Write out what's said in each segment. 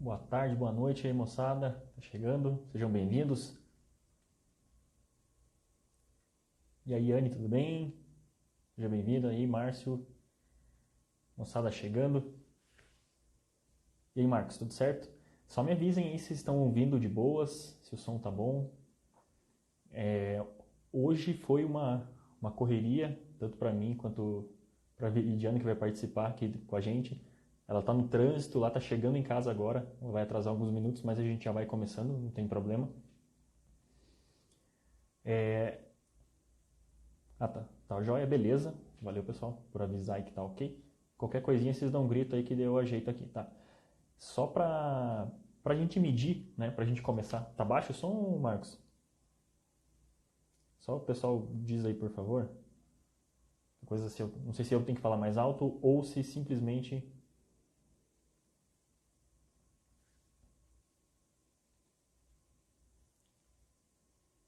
Boa tarde, boa noite aí, moçada. Tá chegando, sejam bem-vindos. E aí, Anne, tudo bem? Seja bem-vindo aí, Márcio. Moçada chegando. E aí, Marcos, tudo certo? Só me avisem aí se estão ouvindo de boas, se o som tá bom. Hoje foi uma correria, tanto para mim quanto para a Veridiana, que vai participar aqui com a gente. Ela tá no trânsito, lá tá chegando em casa agora. Vai atrasar alguns minutos, mas a gente já vai começando, não tem problema. Ah, tá. Tá joia, beleza. Valeu, pessoal, por avisar aí que tá ok. Qualquer coisinha vocês dão um grito aí que eu ajeito aqui, tá? Só pra gente medir, né? Pra gente começar. Tá baixo o som, Marcos? Só o pessoal diz aí, por favor. Coisa assim, não sei se eu tenho que falar mais alto ou se simplesmente.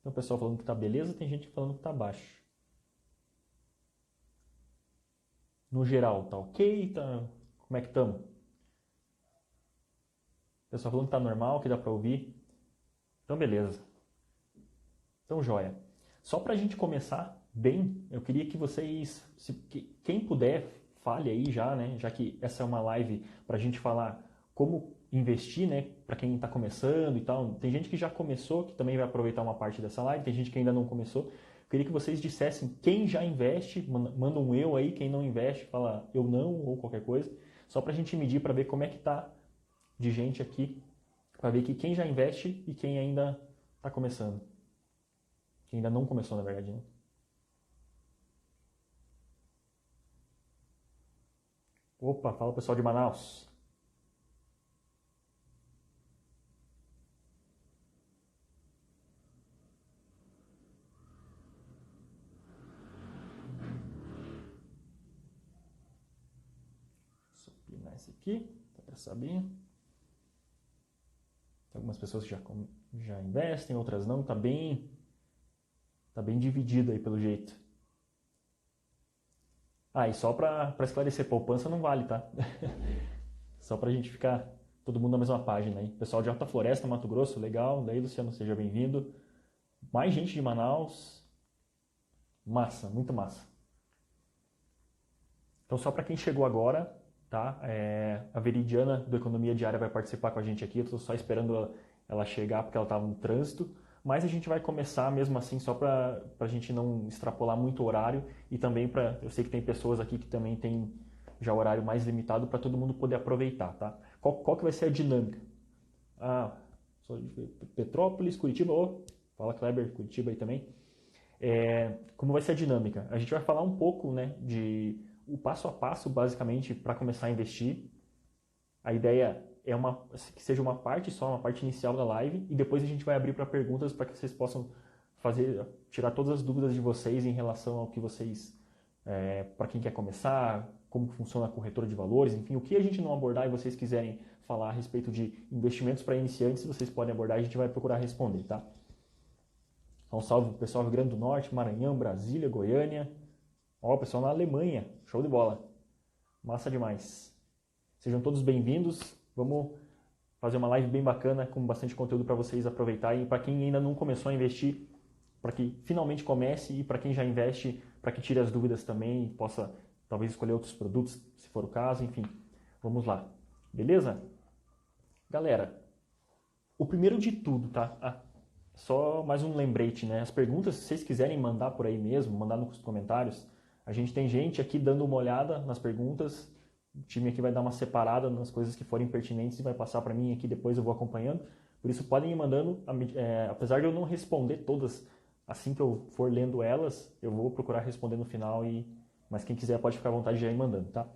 Tem o pessoal falando que tá beleza, tem gente falando que tá baixo. No geral, tá ok? Tá... Como é que estamos? O pessoal falando que tá normal, que dá pra ouvir. Então, beleza. Então, joia. Só para a gente começar bem, eu queria que vocês, quem puder, fale aí já, né? Já que essa é uma live para a gente falar como investir, né? Para quem está começando e tal. Tem gente que já começou, que também vai aproveitar uma parte dessa live. Tem gente que ainda não começou. Eu queria que vocês dissessem quem já investe, manda um eu aí. Quem não investe, fala eu não ou qualquer coisa. Só para a gente medir para ver como é que tá de gente aqui, para ver que quem já investe e quem ainda está começando. Que ainda não começou, na verdade, né? Opa, fala pessoal de Manaus. Deixa eu pinar esse aqui, para saber. Tem algumas pessoas que já investem, outras não. Tá bem dividido aí pelo jeito. Ah, e só para esclarecer, poupança não vale, tá? Só pra gente ficar todo mundo na mesma página aí. Pessoal de Alta Floresta, Mato Grosso, legal. Daí, Luciano, seja bem-vindo. Mais gente de Manaus. Massa, muito massa. Então, só para quem chegou agora, tá? A Veridiana do Economia Diária vai participar com a gente aqui. Eu estou só esperando ela chegar porque ela estava no trânsito. Mas a gente vai começar mesmo assim, só para a gente não extrapolar muito o horário e também para. Eu sei que tem pessoas aqui que também tem já horário mais limitado para todo mundo poder aproveitar, tá? Qual que vai ser a dinâmica? Ah, sou de Petrópolis, Curitiba, fala Kleber, Curitiba aí também. Como vai ser a dinâmica? A gente vai falar um pouco, né, de o passo a passo, basicamente, para começar a investir. A ideia é que seja uma parte só, uma parte inicial da live, e depois a gente vai abrir para perguntas para que vocês possam tirar todas as dúvidas de vocês em relação ao que vocês, para quem quer começar, como funciona a corretora de valores, enfim, o que a gente não abordar e vocês quiserem falar a respeito de investimentos para iniciantes, vocês podem abordar e a gente vai procurar responder, tá? Então, salve o pessoal do Rio Grande do Norte, Maranhão, Brasília, Goiânia. Ó, o pessoal na Alemanha. Show de bola. Massa demais. Sejam todos bem-vindos. Vamos fazer uma live bem bacana com bastante conteúdo para vocês aproveitarem. E para quem ainda não começou a investir, para que finalmente comece. E para quem já investe, para que tire as dúvidas também e possa talvez escolher outros produtos, se for o caso. Enfim, vamos lá. Beleza? Galera, o primeiro de tudo, tá? Só mais um lembrete, né? As perguntas, se vocês quiserem mandar por aí mesmo, mandar nos comentários, a gente tem gente aqui dando uma olhada nas perguntas, o time aqui vai dar uma separada nas coisas que forem pertinentes e vai passar para mim aqui, depois eu vou acompanhando. Por isso podem ir mandando, apesar de eu não responder todas assim que eu for lendo elas, eu vou procurar responder no final, mas quem quiser pode ficar à vontade de ir mandando, tá?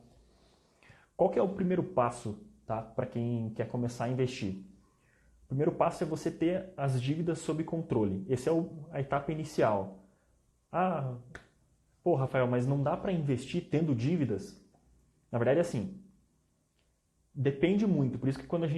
Qual que é o primeiro passo, tá? Para quem quer começar a investir? O primeiro passo é você ter as dívidas sob controle. Essa é a etapa inicial. Ah, pô, Rafael, mas não dá para investir tendo dívidas? Na verdade, é assim, depende muito. Por isso que quando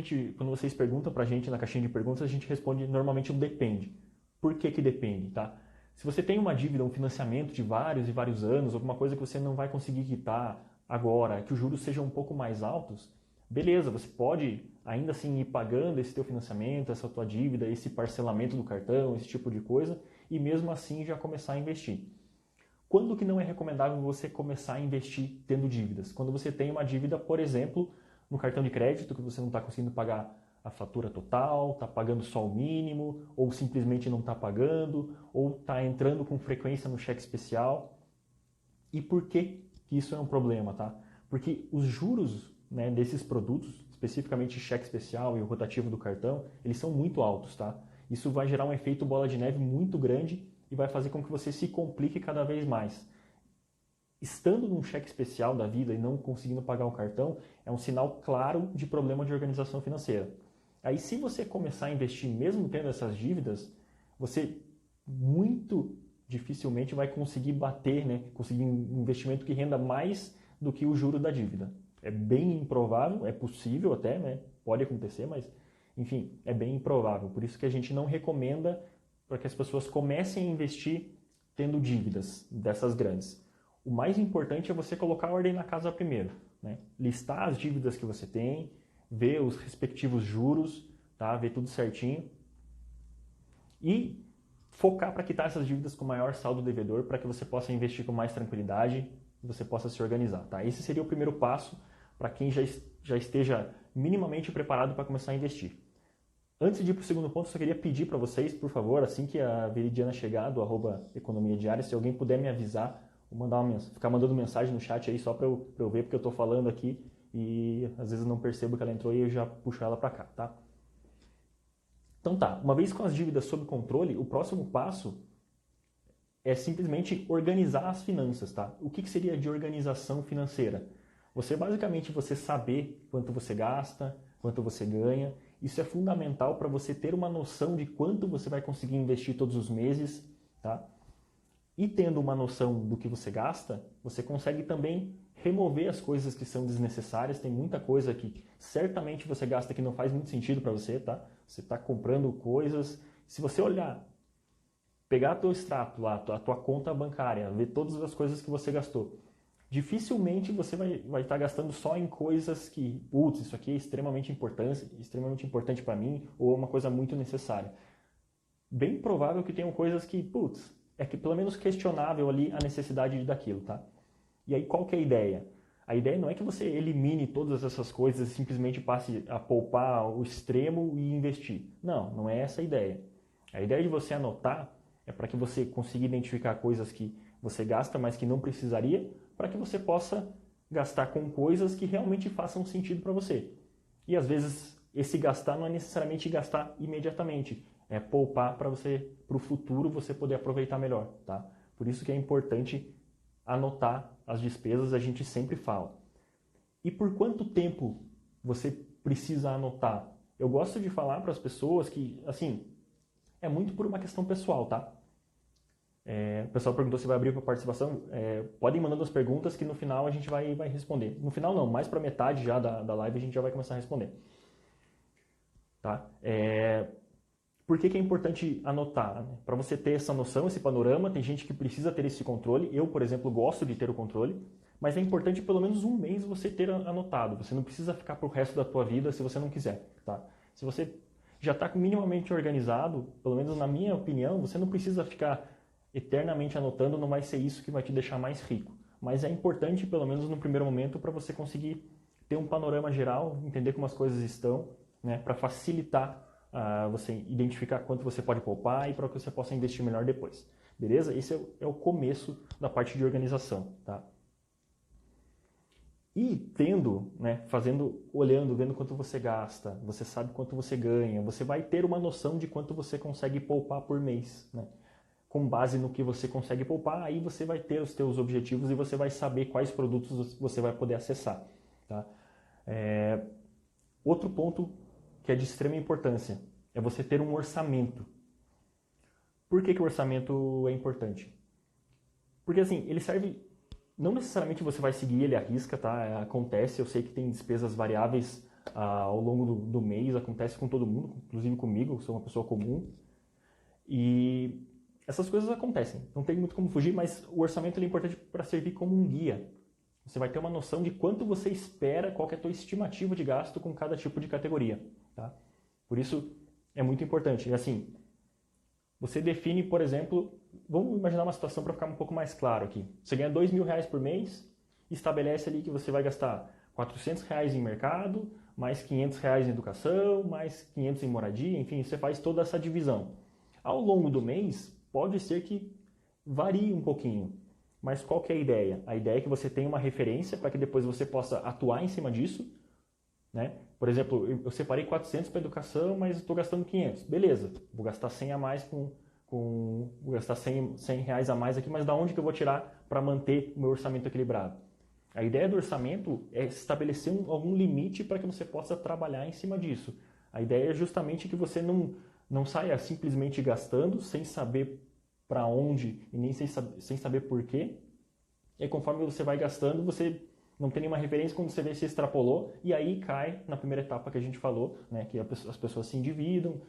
vocês perguntam para a gente na caixinha de perguntas, a gente responde normalmente um depende. Por que que depende, tá? Se você tem uma dívida, um financiamento de vários e vários anos, alguma coisa que você não vai conseguir quitar agora, que os juros sejam um pouco mais altos, beleza, você pode ainda assim ir pagando esse teu financiamento, essa tua dívida, esse parcelamento do cartão, esse tipo de coisa, e mesmo assim já começar a investir. Quando que não é recomendável você começar a investir tendo dívidas? Quando você tem uma dívida, por exemplo, no cartão de crédito, que você não está conseguindo pagar a fatura total, está pagando só o mínimo, ou simplesmente não está pagando, ou está entrando com frequência no cheque especial. E por que isso é um problema, tá? Porque os juros, né, desses produtos, especificamente cheque especial e o rotativo do cartão, eles são muito altos, tá? Isso vai gerar um efeito bola de neve muito grande e vai fazer com que você se complique cada vez mais. Estando num cheque especial da vida e não conseguindo pagar o cartão, é um sinal claro de problema de organização financeira. Aí, se você começar a investir mesmo tendo essas dívidas, você muito dificilmente vai conseguir bater, né, conseguir um investimento que renda mais do que o juro da dívida. É bem improvável, é possível até, né, pode acontecer, mas enfim, é bem improvável. Por isso que a gente não recomenda para que as pessoas comecem a investir tendo dívidas dessas grandes. O mais importante é você colocar a ordem na casa primeiro, né? Listar as dívidas que você tem, ver os respectivos juros, tá? Ver tudo certinho e focar para quitar essas dívidas com o maior saldo devedor para que você possa investir com mais tranquilidade e você possa se organizar, tá? Esse seria o primeiro passo para quem já esteja minimamente preparado para começar a investir. Antes de ir para o segundo ponto, eu só queria pedir para vocês, por favor, assim que a Veridiana chegar, do @economia diária, se alguém puder me avisar, ou ficar mandando mensagem no chat aí só para eu ver, porque eu estou falando aqui e às vezes eu não percebo que ela entrou e eu já puxo ela para cá, tá? Então tá, uma vez com as dívidas sob controle, o próximo passo é simplesmente organizar as finanças, tá? O que seria de organização financeira? Você saber quanto você gasta, quanto você ganha. Isso é fundamental para você ter uma noção de quanto você vai conseguir investir todos os meses, tá? E tendo uma noção do que você gasta, você consegue também remover as coisas que são desnecessárias. Tem muita coisa que certamente você gasta que não faz muito sentido para você, tá? Você está comprando coisas. Se você olhar, pegar teu extrato lá, a tua conta bancária, ver todas as coisas que você gastou, dificilmente você vai estar gastando só em coisas que, putz, isso aqui é extremamente importante para mim, ou é uma coisa muito necessária. Bem provável que tenham coisas que, putz, é que pelo menos questionável ali a necessidade daquilo, tá? E aí qual que é a ideia? A ideia não é que você elimine todas essas coisas e simplesmente passe a poupar o extremo e investir. Não, não é essa a ideia. A ideia de você anotar é para que você consiga identificar coisas que você gasta, mas que não precisaria, para que você possa gastar com coisas que realmente façam sentido para você. E às vezes esse gastar não é necessariamente gastar imediatamente, é poupar para o futuro você poder aproveitar melhor, tá? Por isso que é importante anotar as despesas, a gente sempre fala. E por quanto tempo você precisa anotar? Eu gosto de falar para as pessoas que, assim, é muito por uma questão pessoal, tá? O pessoal perguntou se vai abrir para participação. Podem mandando as perguntas que no final a gente vai responder. No final não, mais para metade já da live a gente já vai começar a responder. Tá? Por que é importante anotar? Né? Para você ter essa noção, esse panorama, tem gente que precisa ter esse controle. Eu, por exemplo, gosto de ter o controle, mas é importante pelo menos um mês você ter anotado. Você não precisa ficar para o resto da tua vida se você não quiser. Tá? Se você já está minimamente organizado, pelo menos na minha opinião, você não precisa ficar eternamente anotando, não vai ser isso que vai te deixar mais rico. Mas é importante, pelo menos no primeiro momento, para você conseguir ter um panorama geral, entender como as coisas estão, né, para facilitar você identificar quanto você pode poupar e para que você possa investir melhor depois. Beleza? Esse é o começo da parte de organização. Tá? E tendo, né, olhando, vendo quanto você gasta, você sabe quanto você ganha, você vai ter uma noção de quanto você consegue poupar por mês, né? Com base no que você consegue poupar, aí você vai ter os teus objetivos e você vai saber quais produtos você vai poder acessar. Tá? Outro ponto que é de extrema importância é você ter um orçamento. Por que o orçamento é importante? Porque assim, ele serve, não necessariamente você vai seguir ele à risca, tá? Acontece, eu sei que tem despesas variáveis ao longo do mês, acontece com todo mundo, inclusive comigo, eu sou uma pessoa comum. E essas coisas acontecem, não tem muito como fugir, mas o orçamento é importante para servir como um guia. Você vai ter uma noção de quanto você espera, qual que é a tua estimativa de gasto com cada tipo de categoria, tá? Por isso é muito importante. E assim, você define, por exemplo, vamos imaginar uma situação para ficar um pouco mais claro aqui. Você ganha R$ 2.000 por mês, estabelece ali que você vai gastar R$ 400 em mercado, mais R$ 500 em educação, mais 500 em moradia, enfim, você faz toda essa divisão. Ao longo do mês, pode ser que varie um pouquinho, mas qual que é a ideia? A ideia é que você tenha uma referência para que depois você possa atuar em cima disso, né? Por exemplo, eu separei 400 para educação, mas estou gastando 500. Beleza, vou gastar 100 a mais vou gastar 100 reais a mais aqui, mas da onde que eu vou tirar para manter o meu orçamento equilibrado? A ideia do orçamento é estabelecer algum limite para que você possa trabalhar em cima disso. A ideia é justamente que você não saia simplesmente gastando sem saber para onde e nem sem saber por quê. E aí, conforme você vai gastando, você não tem nenhuma referência, quando você vê se extrapolou, e aí cai na primeira etapa que a gente falou, né, que as pessoas se endividam,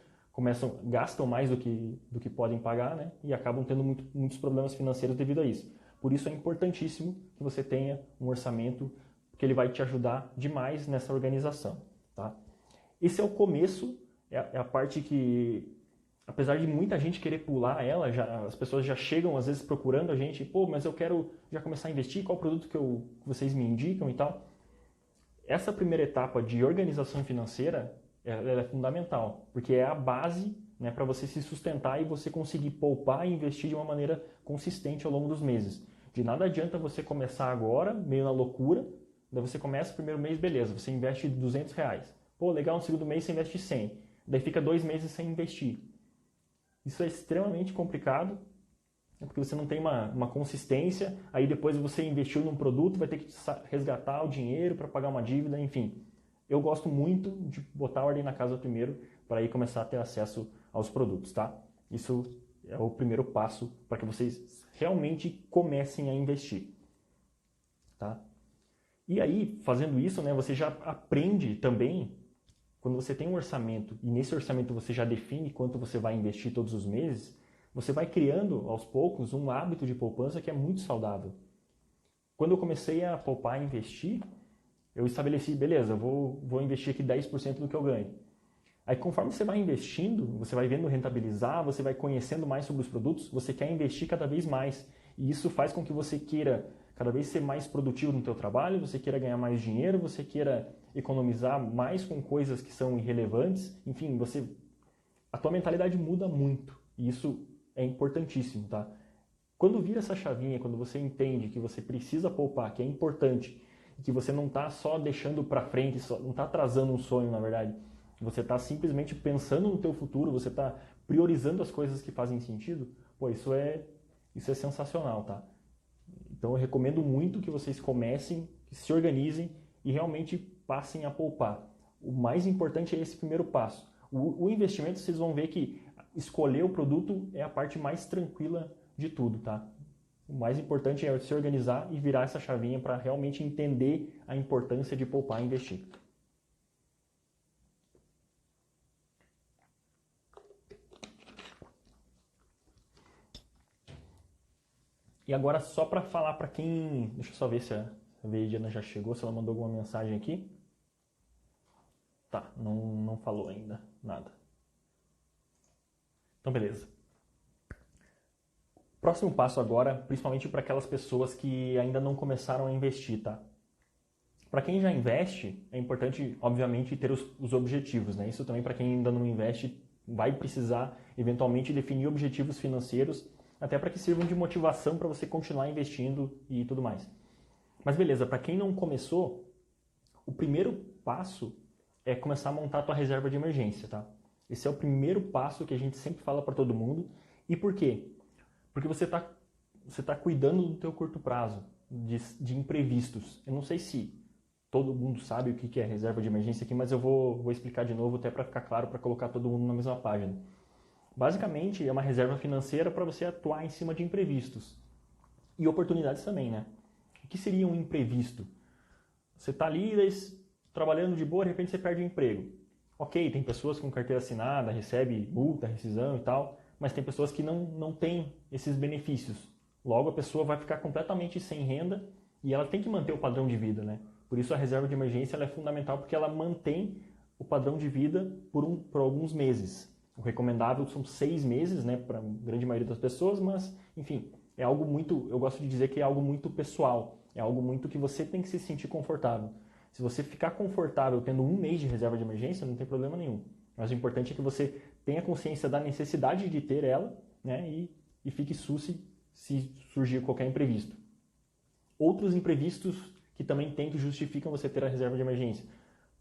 gastam mais do que podem pagar, né, e acabam tendo muitos problemas financeiros devido a isso. Por isso é importantíssimo que você tenha um orçamento, porque ele vai te ajudar demais nessa organização. Tá? Esse é o começo, é a parte que, apesar de muita gente querer pular ela, as pessoas já chegam às vezes procurando a gente, pô, mas eu quero já começar a investir, qual produto que vocês me indicam e tal. Essa primeira etapa de organização financeira, ela é fundamental, porque é a base, né, para você se sustentar e você conseguir poupar e investir de uma maneira consistente ao longo dos meses. De nada adianta você começar agora, meio na loucura, daí você começa o primeiro mês, beleza, você investe R$ 200. Pô, legal, no segundo mês você investe 100. Daí fica 2 meses sem investir. Isso é extremamente complicado, porque você não tem uma consistência, aí depois você investiu num produto, vai ter que resgatar o dinheiro para pagar uma dívida, enfim. Eu gosto muito de botar a ordem na casa primeiro, para aí começar a ter acesso aos produtos, tá? Isso é o primeiro passo para que vocês realmente comecem a investir, tá? E aí, fazendo isso, né, você já aprende também, quando você tem um orçamento, e nesse orçamento você já define quanto você vai investir todos os meses, você vai criando, aos poucos, um hábito de poupança que é muito saudável. Quando eu comecei a poupar e investir, eu estabeleci, beleza, vou investir aqui 10% do que eu ganho. Aí, conforme você vai investindo, você vai vendo rentabilizar, você vai conhecendo mais sobre os produtos, você quer investir cada vez mais. E isso faz com que você queira cada vez ser mais produtivo no teu trabalho, você queira ganhar mais dinheiro, você queira economizar mais com coisas que são irrelevantes. Enfim, a tua mentalidade muda muito. E isso é importantíssimo, tá? Quando vira essa chavinha, quando você entende que você precisa poupar, que é importante, e que você não está só deixando para frente, não está atrasando um sonho, na verdade, você está simplesmente pensando no teu futuro, você está priorizando as coisas que fazem sentido, pô, isso é sensacional, tá? Então eu recomendo muito que vocês comecem, que se organizem e realmente passem a poupar. O mais importante é esse primeiro passo. O investimento, vocês vão ver que escolher o produto é a parte mais tranquila de tudo, tá? O mais importante é se organizar e virar essa chavinha para realmente entender a importância de poupar e investir. E agora, só para falar para quem... Deixa eu só ver se a Veridiana já chegou, se ela mandou alguma mensagem aqui. Tá, não falou ainda nada. Então, beleza. Próximo passo agora, principalmente para aquelas pessoas que ainda não começaram a investir, tá? Para quem já investe, é importante, obviamente, ter os objetivos, né? Isso também para quem ainda não investe vai precisar, eventualmente, definir objetivos financeiros, até para que sirvam de motivação para você continuar investindo e tudo mais. Mas beleza, para quem não começou, o primeiro passo é começar a montar a tua reserva de emergência, tá? Esse é o primeiro passo que a gente sempre fala para todo mundo. E por quê? Porque você tá cuidando do teu curto prazo, de imprevistos. Eu não sei se todo mundo sabe o que é reserva de emergência aqui, mas eu vou explicar de novo até para ficar claro, para colocar todo mundo na mesma página. Basicamente, é uma reserva financeira para você atuar em cima de imprevistos. E oportunidades também, né? O que seria um imprevisto? Você está ali trabalhando de boa, de repente você perde o emprego. Ok, tem pessoas com carteira assinada, recebe multa, rescisão e tal, mas tem pessoas que não têm esses benefícios. Logo, a pessoa vai ficar completamente sem renda E ela tem que manter o padrão de vida, né? Por isso a reserva de emergência ela é fundamental, porque ela mantém o padrão de vida por alguns meses. O recomendável são 6 meses, né, para a grande maioria das pessoas, mas, enfim, é algo muito, eu gosto de dizer que é algo muito pessoal, é algo muito que você tem que se sentir confortável. Se você ficar confortável tendo um mês de reserva de emergência, não tem problema nenhum. Mas o importante é que você tenha consciência da necessidade de ter ela, né, e fique susse se surgir qualquer imprevisto. Outros imprevistos que também tem que justificam você ter a reserva de emergência.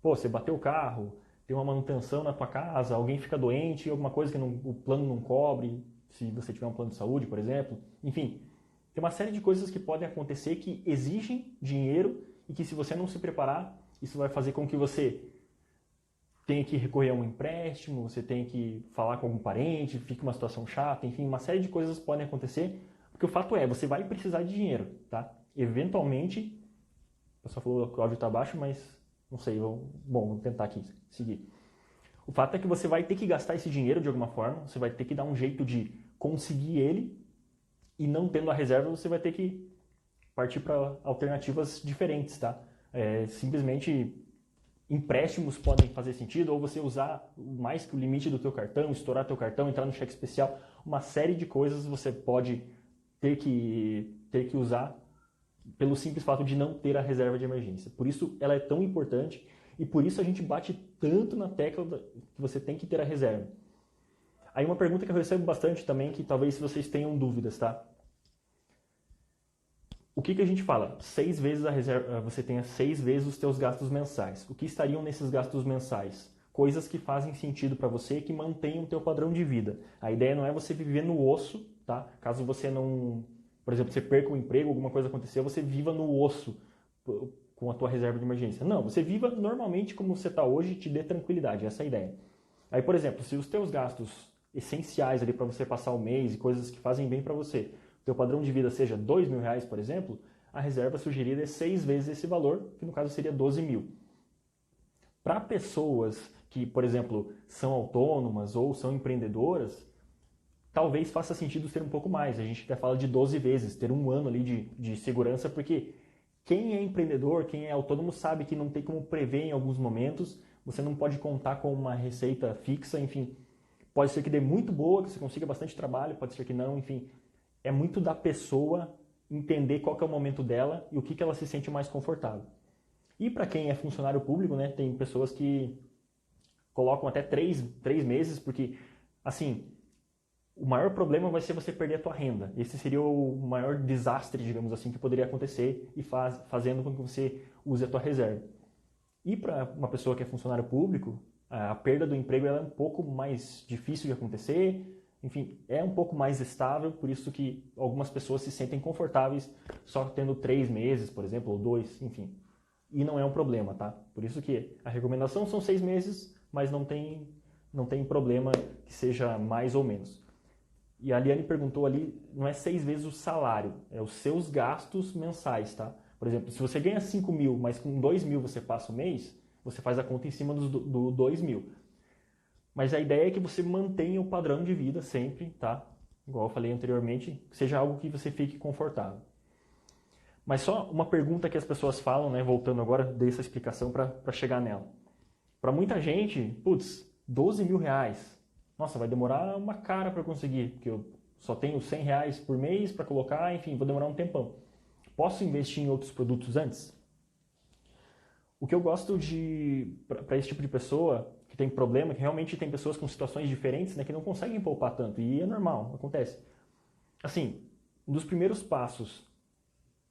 Pô, você bateu o carro, tem uma manutenção na tua casa, alguém fica doente, alguma coisa que o plano não cobre, se você tiver um plano de saúde, por exemplo. Enfim, tem uma série de coisas que podem acontecer que exigem dinheiro e que se você não se preparar, isso vai fazer com que você tenha que recorrer a um empréstimo, você tenha que falar com algum parente, fique uma situação chata, enfim, uma série de coisas podem acontecer, porque o fato é, você vai precisar de dinheiro, tá? Eventualmente, o pessoal falou que o áudio está baixo, mas não sei, vou tentar aqui seguir. O fato é que você vai ter que gastar esse dinheiro de alguma forma, você vai ter que dar um jeito de conseguir ele, e não tendo a reserva, você vai ter que partir para alternativas diferentes, tá? Simplesmente empréstimos podem fazer sentido, ou você usar mais que o limite do teu cartão, estourar teu cartão, entrar no cheque especial, uma série de coisas você pode ter que usar pelo simples fato de não ter a reserva de emergência. Por isso ela é tão importante e por isso a gente bate tanto na tecla que você tem que ter a reserva. Aí uma pergunta que eu recebo bastante também, que talvez vocês tenham dúvidas, tá? O que a gente fala? 6 vezes a reserva, você tenha 6 vezes os teus gastos mensais. O que estariam nesses gastos mensais? Coisas que fazem sentido para você e que mantenham o teu padrão de vida. A ideia não é você viver no osso, tá? Caso você não, por exemplo, você perca o emprego, alguma coisa aconteceu, você viva no osso com a tua reserva de emergência. Não, você viva normalmente como você está hoje e te dê tranquilidade, essa é a ideia. Aí, por exemplo, se os teus gastos essenciais ali para você passar o mês e coisas que fazem bem para você, teu padrão de vida seja R$2.000, por exemplo, a reserva sugerida é 6 vezes esse valor, que no caso seria 12 mil. Para pessoas que, por exemplo, são autônomas ou são empreendedoras, talvez faça sentido ter um pouco mais. A gente até fala de 12 vezes, ter um ano ali de segurança, porque quem é empreendedor, quem é autônomo sabe que não tem como prever em alguns momentos, você não pode contar com uma receita fixa, enfim. Pode ser que dê muito boa, que você consiga bastante trabalho, pode ser que não, enfim. É muito da pessoa entender qual que é o momento dela e o que ela se sente mais confortável. E para quem é funcionário público, né, tem pessoas que colocam até 3 meses, porque, assim, o maior problema vai ser você perder a tua renda. Esse seria o maior desastre, digamos assim, que poderia acontecer e fazendo com que você use a tua reserva. E para uma pessoa que é funcionário público, a perda do emprego ela é um pouco mais difícil de acontecer, enfim, é um pouco mais estável, por isso que algumas pessoas se sentem confortáveis só tendo 3 meses, por exemplo, ou 2, enfim. E não é um problema, tá? Por isso que a recomendação são 6 meses, mas não tem problema que seja mais ou menos. E a Liane perguntou ali, não é 6 vezes o salário, é os seus gastos mensais, tá? Por exemplo, se você ganha 5 mil, mas com 2 mil você passa o mês, você faz a conta em cima do 2 mil. Mas a ideia é que você mantenha o padrão de vida sempre, tá? Igual eu falei anteriormente, que seja algo que você fique confortável. Mas só uma pergunta que as pessoas falam, né? Voltando agora, dei essa explicação para chegar nela. Para muita gente, putz, 12 mil reais. Nossa, vai demorar uma cara para conseguir, porque eu só tenho 100 reais por mês para colocar, enfim, vou demorar um tempão. Posso investir em outros produtos antes? O que eu gosto para esse tipo de pessoa que tem problema, que realmente tem pessoas com situações diferentes, né, que não conseguem poupar tanto, e é normal, acontece. Assim, um dos primeiros passos,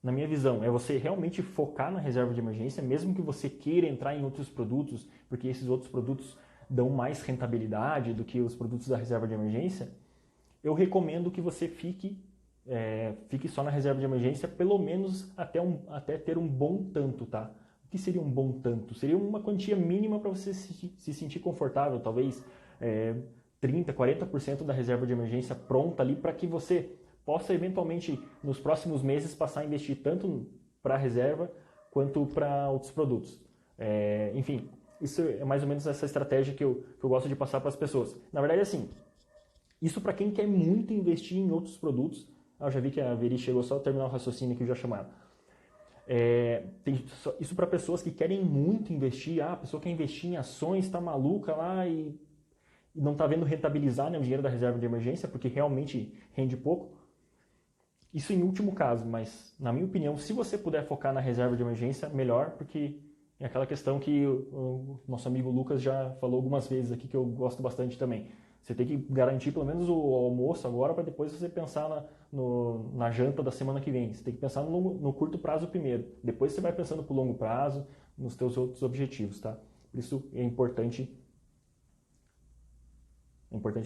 na minha visão, é você realmente focar na reserva de emergência, mesmo que você queira entrar em outros produtos, porque esses outros produtos dão mais rentabilidade do que os produtos da reserva de emergência. Eu recomendo que você fique só na reserva de emergência, pelo menos até ter um bom tanto, tá? O que seria um bom tanto? Seria uma quantia mínima para você se sentir confortável, talvez 30%, 40% da reserva de emergência pronta ali para que você possa eventualmente nos próximos meses passar a investir tanto para a reserva quanto para outros produtos. Enfim, isso é mais ou menos essa estratégia que eu gosto de passar para as pessoas. Na verdade, assim, isso para quem quer muito investir em outros produtos. Eu já vi que a Veri chegou só a terminar o raciocínio que eu já chamo ela. Isso para pessoas que querem muito investir. A pessoa quer investir em ações, está maluca lá e não está vendo rentabilizar, né, o dinheiro da reserva de emergência, porque realmente rende pouco. Isso em último caso, mas na minha opinião, se você puder focar na reserva de emergência, melhor, porque é aquela questão que o nosso amigo Lucas já falou algumas vezes aqui, que eu gosto bastante também. Você tem que garantir pelo menos o almoço agora, para depois você pensar na janta da semana que vem. Você tem que pensar no curto prazo primeiro. Depois você vai pensando para o longo prazo, nos teus outros objetivos, tá? Por isso é importante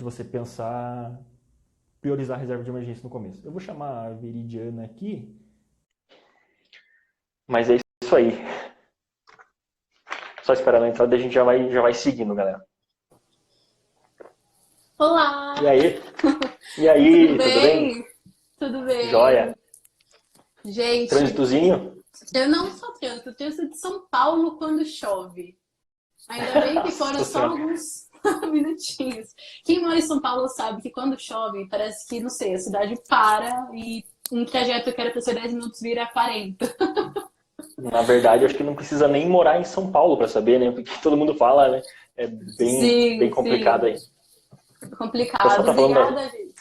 você pensar, priorizar a reserva de emergência no começo. Eu vou chamar a Veridiana aqui. Mas é isso aí. Só esperando a entrada e a gente já vai seguindo, galera. Olá! E aí? E aí, tudo bem? Tudo bem. Joia. Gente, Trânsitozinho? eu não sou trânsito de São Paulo quando chove. Ainda bem que foram só alguns minutinhos. Quem mora em São Paulo sabe que quando chove, parece que, não sei, a cidade para e um trajeto que era para ser 10 minutos vira 40. Na verdade, acho que não precisa nem morar em São Paulo para saber, né? Porque todo mundo fala, né? É bem complicado aí. Complicado. Tá Obrigada, gente,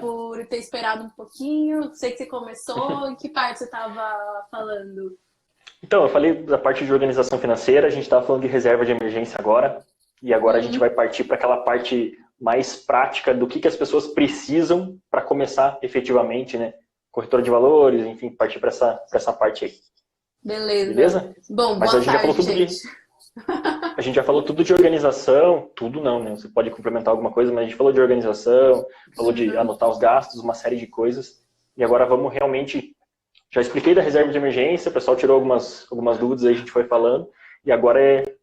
por ter esperado um pouquinho. Sei que você começou. Em que parte você estava falando? Então, eu falei da parte de organização financeira, a gente estava falando de reserva de emergência agora, e agora a gente vai partir para aquela parte mais prática do que as pessoas precisam para começar efetivamente, né? Corretora de valores, enfim, partir para essa parte aí. Beleza? Bom, mas boa a gente já falou tarde, tudo gente. A gente já falou tudo de organização, tudo não, né? Você pode complementar alguma coisa, mas a gente falou de organização, falou de anotar os gastos, uma série de coisas. E agora vamos realmente... Já expliquei da reserva de emergência, o pessoal tirou algumas dúvidas aí, a gente foi falando. E agora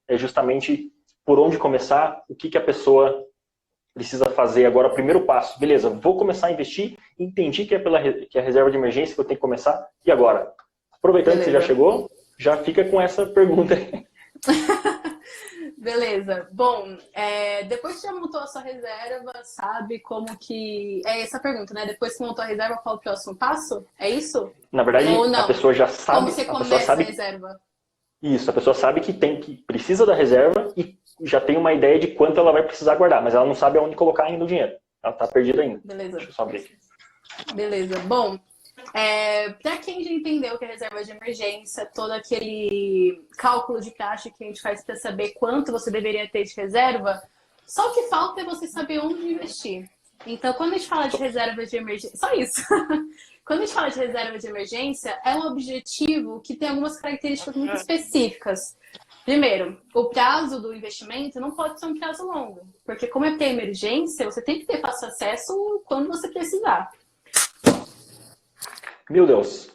é justamente por onde começar, o que a pessoa precisa fazer agora, o primeiro passo. Beleza, vou começar a investir, entendi que é a reserva de emergência que eu tenho que começar, e agora? Aproveitando que você já chegou, já fica com essa pergunta aí. Beleza. Bom, depois que já montou a sua reserva, sabe como que... É essa a pergunta, né? Depois que montou a reserva, qual o próximo passo? É isso? Na verdade, a pessoa já sabe... Como você começa a reserva? Isso, a pessoa sabe que precisa da reserva e já tem uma ideia de quanto ela vai precisar guardar, mas ela não sabe aonde colocar ainda o dinheiro. Ela está perdida ainda. Beleza. Deixa eu só abrir aqui. Beleza. Bom, para quem já entendeu que é reserva de emergência, todo aquele cálculo de caixa que a gente faz para saber quanto você deveria ter de reserva, só o que falta é você saber onde investir. Então, quando a gente fala de reserva de emergência... Só isso. Quando a gente fala de reserva de emergência, é um objetivo que tem algumas características muito específicas. Primeiro, o prazo do investimento não pode ser um prazo longo, porque como é para emergência, você tem que ter fácil acesso quando você precisar. Meu Deus.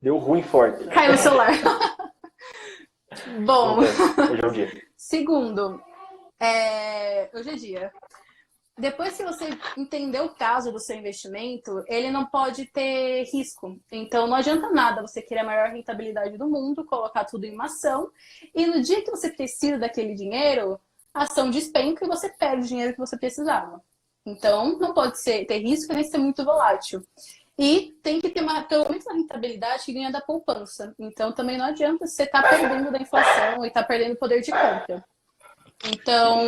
Deu ruim forte. Caiu o celular. Bom. Hoje é o dia. Segundo, hoje é dia. Depois que você entender o caso do seu investimento, ele não pode ter risco. Então, não adianta nada você querer a maior rentabilidade do mundo, colocar tudo em uma ação, e no dia que você precisa daquele dinheiro, a ação despenca e você perde o dinheiro que você precisava. Então, não pode ter risco nem ser muito volátil. E tem que ter pelo menos uma rentabilidade que ganha da poupança. Então, também não adianta você estar perdendo da inflação e estar perdendo poder de compra. Então,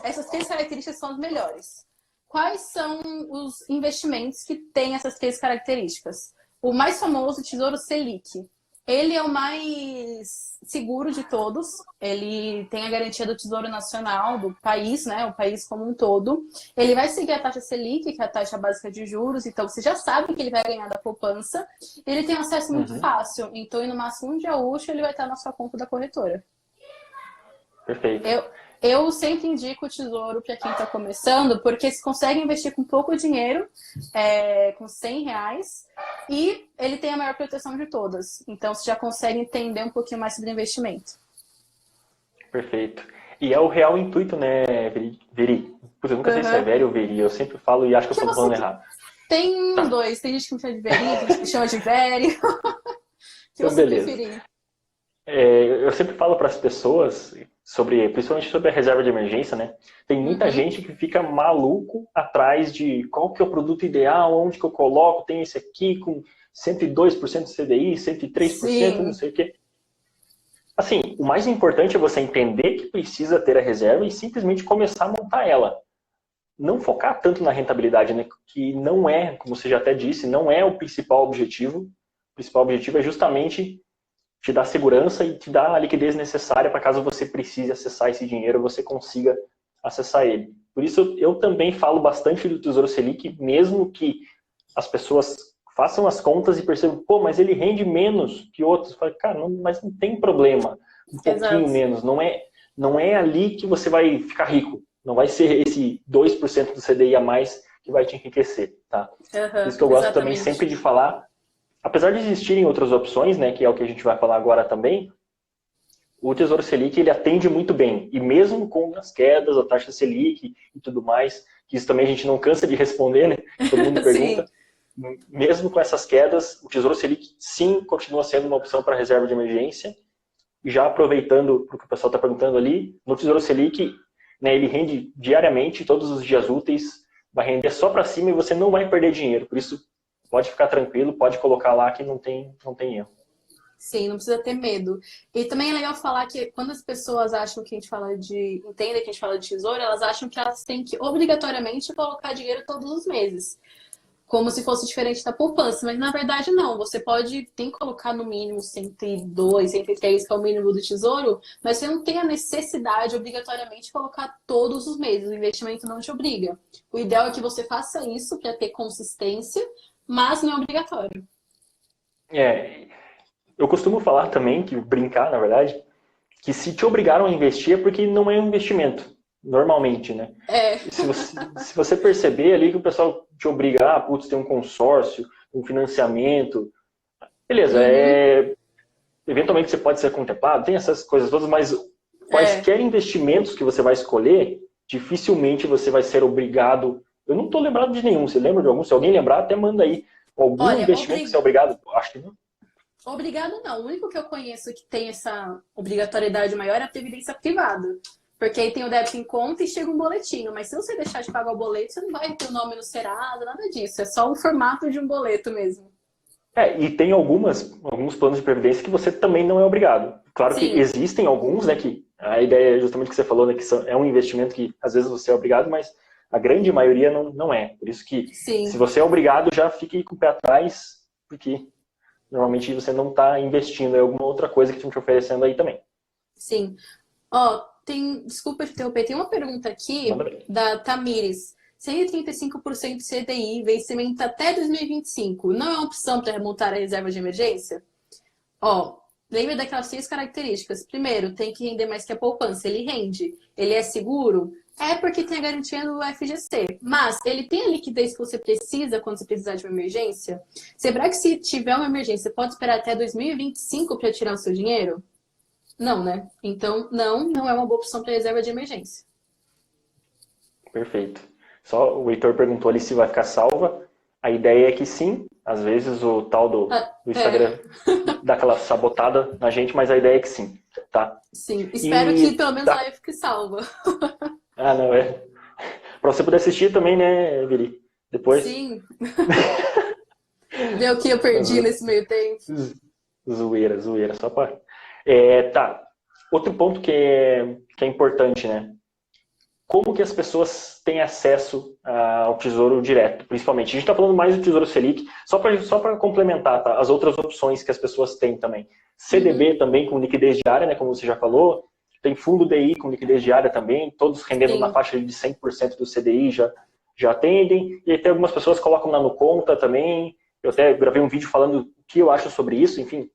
essas três características são as melhores. Quais são os investimentos que têm essas três características? O mais famoso, o Tesouro Selic. Ele é o mais seguro de todos. Ele tem a garantia do Tesouro Nacional do país, né? O país como um todo. Ele vai seguir a taxa Selic, que é a taxa básica de juros. Então, você já sabe que ele vai ganhar da poupança. Ele tem acesso muito fácil. Então, no máximo um dia útil, ele vai estar na sua conta da corretora. Perfeito. Eu sempre indico o Tesouro para quem está começando, porque você consegue investir com pouco dinheiro, com R$100, e ele tem a maior proteção de todas. Então, você já consegue entender um pouquinho mais sobre investimento. Perfeito. E é o real intuito, né, Veri? Eu nunca sei se é Veri ou Veri. Eu sempre falo e acho que eu estou falando errado. Tem dois. Tem gente que me chama de Veri, tem gente que me chama de Veri. Que então, você beleza. preferir. Eu sempre falo para as pessoas, principalmente sobre a reserva de emergência, né? Tem muita gente que fica maluco atrás de qual que é o produto ideal, onde que eu coloco, tem esse aqui com 102% de CDI, 103%, não Sim, sei o quê. Assim, o mais importante é você entender que precisa ter a reserva e simplesmente começar a montar ela. Não focar tanto na rentabilidade, né? Que não é, como você já até disse, não é o principal objetivo. O principal objetivo é justamente te dar segurança e te dar a liquidez necessária para caso você precise acessar esse dinheiro, você consiga acessar ele. Por isso, eu também falo bastante do Tesouro Selic, mesmo que as pessoas façam as contas e percebam, pô, mas ele rende menos que outros. Fala, cara, não, mas não tem problema, um pouquinho exato. menos. Não é ali que você vai ficar rico. Não vai ser esse 2% do CDI a mais que vai te enriquecer, tá? Por isso Aham, que eu gosto também exatamente. sempre de falar, apesar de existirem outras opções, né, que é o que a gente vai falar agora também, o Tesouro Selic ele atende muito bem. E mesmo com as quedas, a taxa Selic e tudo mais, que isso também a gente não cansa de responder, né? Todo mundo Sim, pergunta. Mesmo com essas quedas, o Tesouro Selic sim continua sendo uma opção para reserva de emergência. E já aproveitando o que o pessoal está perguntando ali, no Tesouro Selic, né, ele rende diariamente, todos os dias úteis, vai render só para cima e você não vai perder dinheiro. Por isso, pode ficar tranquilo, pode colocar lá que não tem erro. sim, não precisa ter medo. E também é legal falar que quando as pessoas acham que a gente fala de. Entendem que a gente fala de tesouro, elas acham que elas têm que obrigatoriamente colocar dinheiro todos os meses. Como se fosse diferente da poupança, mas na verdade não. Você pode tem que colocar no mínimo 102, 103, que é o mínimo do tesouro, mas você não tem a necessidade obrigatoriamente de colocar todos os meses. O investimento não te obriga. O ideal é que você faça isso para ter consistência, mas não é obrigatório. É, eu costumo falar também, que brincar, na verdade, que se te obrigaram a investir é porque não é um investimento, normalmente, né? É, Se você perceber ali que o pessoal te obriga, putz, tem um consórcio, um financiamento, beleza, uhum, eventualmente você pode ser contemplado, tem essas coisas todas, mas é. quaisquer investimentos que você vai escolher, dificilmente você vai ser obrigado. Eu não estou lembrado de nenhum, você lembra de algum? Se alguém lembrar, até manda aí. Algum Olha, investimento que você é obrigado? Acho que não. obrigado não. O único que eu conheço que tem essa obrigatoriedade maior é a previdência privada. Porque aí tem o débito em conta e chega um boletinho. Mas se você deixar de pagar o boleto, você não vai ter o nome no Serasa, nada disso. É só o formato de um boleto mesmo. E tem alguns planos de previdência que você também não é obrigado. Claro que Sim, existem alguns, né, que a ideia é justamente o que você falou, né, que é um investimento que às vezes você é obrigado, mas a grande maioria não é. Por isso que se sim, você é obrigado, já fique com o pé atrás, porque normalmente você não está investindo em alguma outra coisa que estão te oferecendo aí também. sim. Ó, tem. Desculpa te interromper. Tem uma pergunta Manda aqui bem. da Tamires. 135% CDI, vencimento até 2025. Não é uma opção para remontar a reserva de emergência? Ó, lembra daquelas 6 características. Primeiro, tem que render mais que a poupança. Ele rende. Ele é seguro? É porque tem a garantia do FGC. Mas ele tem a liquidez que você precisa quando você precisar de uma emergência? Será que se tiver uma emergência, você pode esperar até 2025 para tirar o seu dinheiro? Não, né? Então, não é uma boa opção para reserva de emergência. Perfeito. Só o Heitor perguntou ali se vai ficar salva. A ideia é que sim. Às vezes o tal Ah, do é, Instagram dá aquela sabotada na gente, mas a ideia é que sim, tá? sim. Espero que E pelo menos tá. ela fique salva. Não, é. Pra você poder assistir também, né, Vili? Depois. Sim. Ver o que eu perdi nesse meio tempo. Zoeira, zoeira, só pra. Tá. Outro ponto que é importante, né? Como que as pessoas têm acesso ao Tesouro Direto, principalmente? A gente está falando mais do Tesouro Selic, só para complementar, tá? As outras opções que as pessoas têm também. CDB Uhum, também com liquidez diária, né, como você já falou. Tem fundo DI com liquidez diária também, todos rendendo na sim. faixa de 100% do CDI já atendem. E aí tem algumas pessoas que colocam lá no conta também. Eu até gravei um vídeo falando o que eu acho sobre isso, enfim.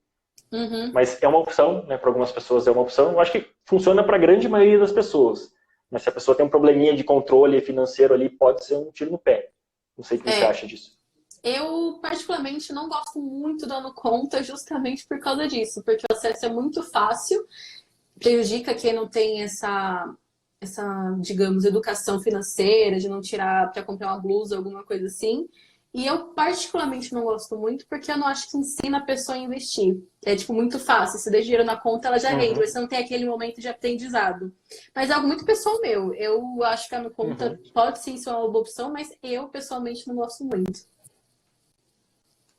Uhum. Mas é uma opção, né? Para algumas pessoas é uma opção. Eu acho que funciona para a grande maioria das pessoas. Mas se a pessoa tem um probleminha de controle financeiro ali, pode ser um tiro no pé. Não sei o que você É, acha disso. eu particularmente não gosto muito dando conta justamente por causa disso, porque o acesso é muito fácil, prejudica quem não tem essa, digamos, educação financeira, de não tirar para comprar uma blusa, alguma coisa assim. E eu particularmente não gosto muito porque eu não acho que ensina a pessoa a investir. É tipo muito fácil, você deixa dinheiro na conta, ela já rende, Uhum, mas você não tem aquele momento de aprendizado. Mas é algo muito pessoal meu. Eu acho que a no conta uhum. pode sim ser uma boa opção, mas eu pessoalmente não gosto muito.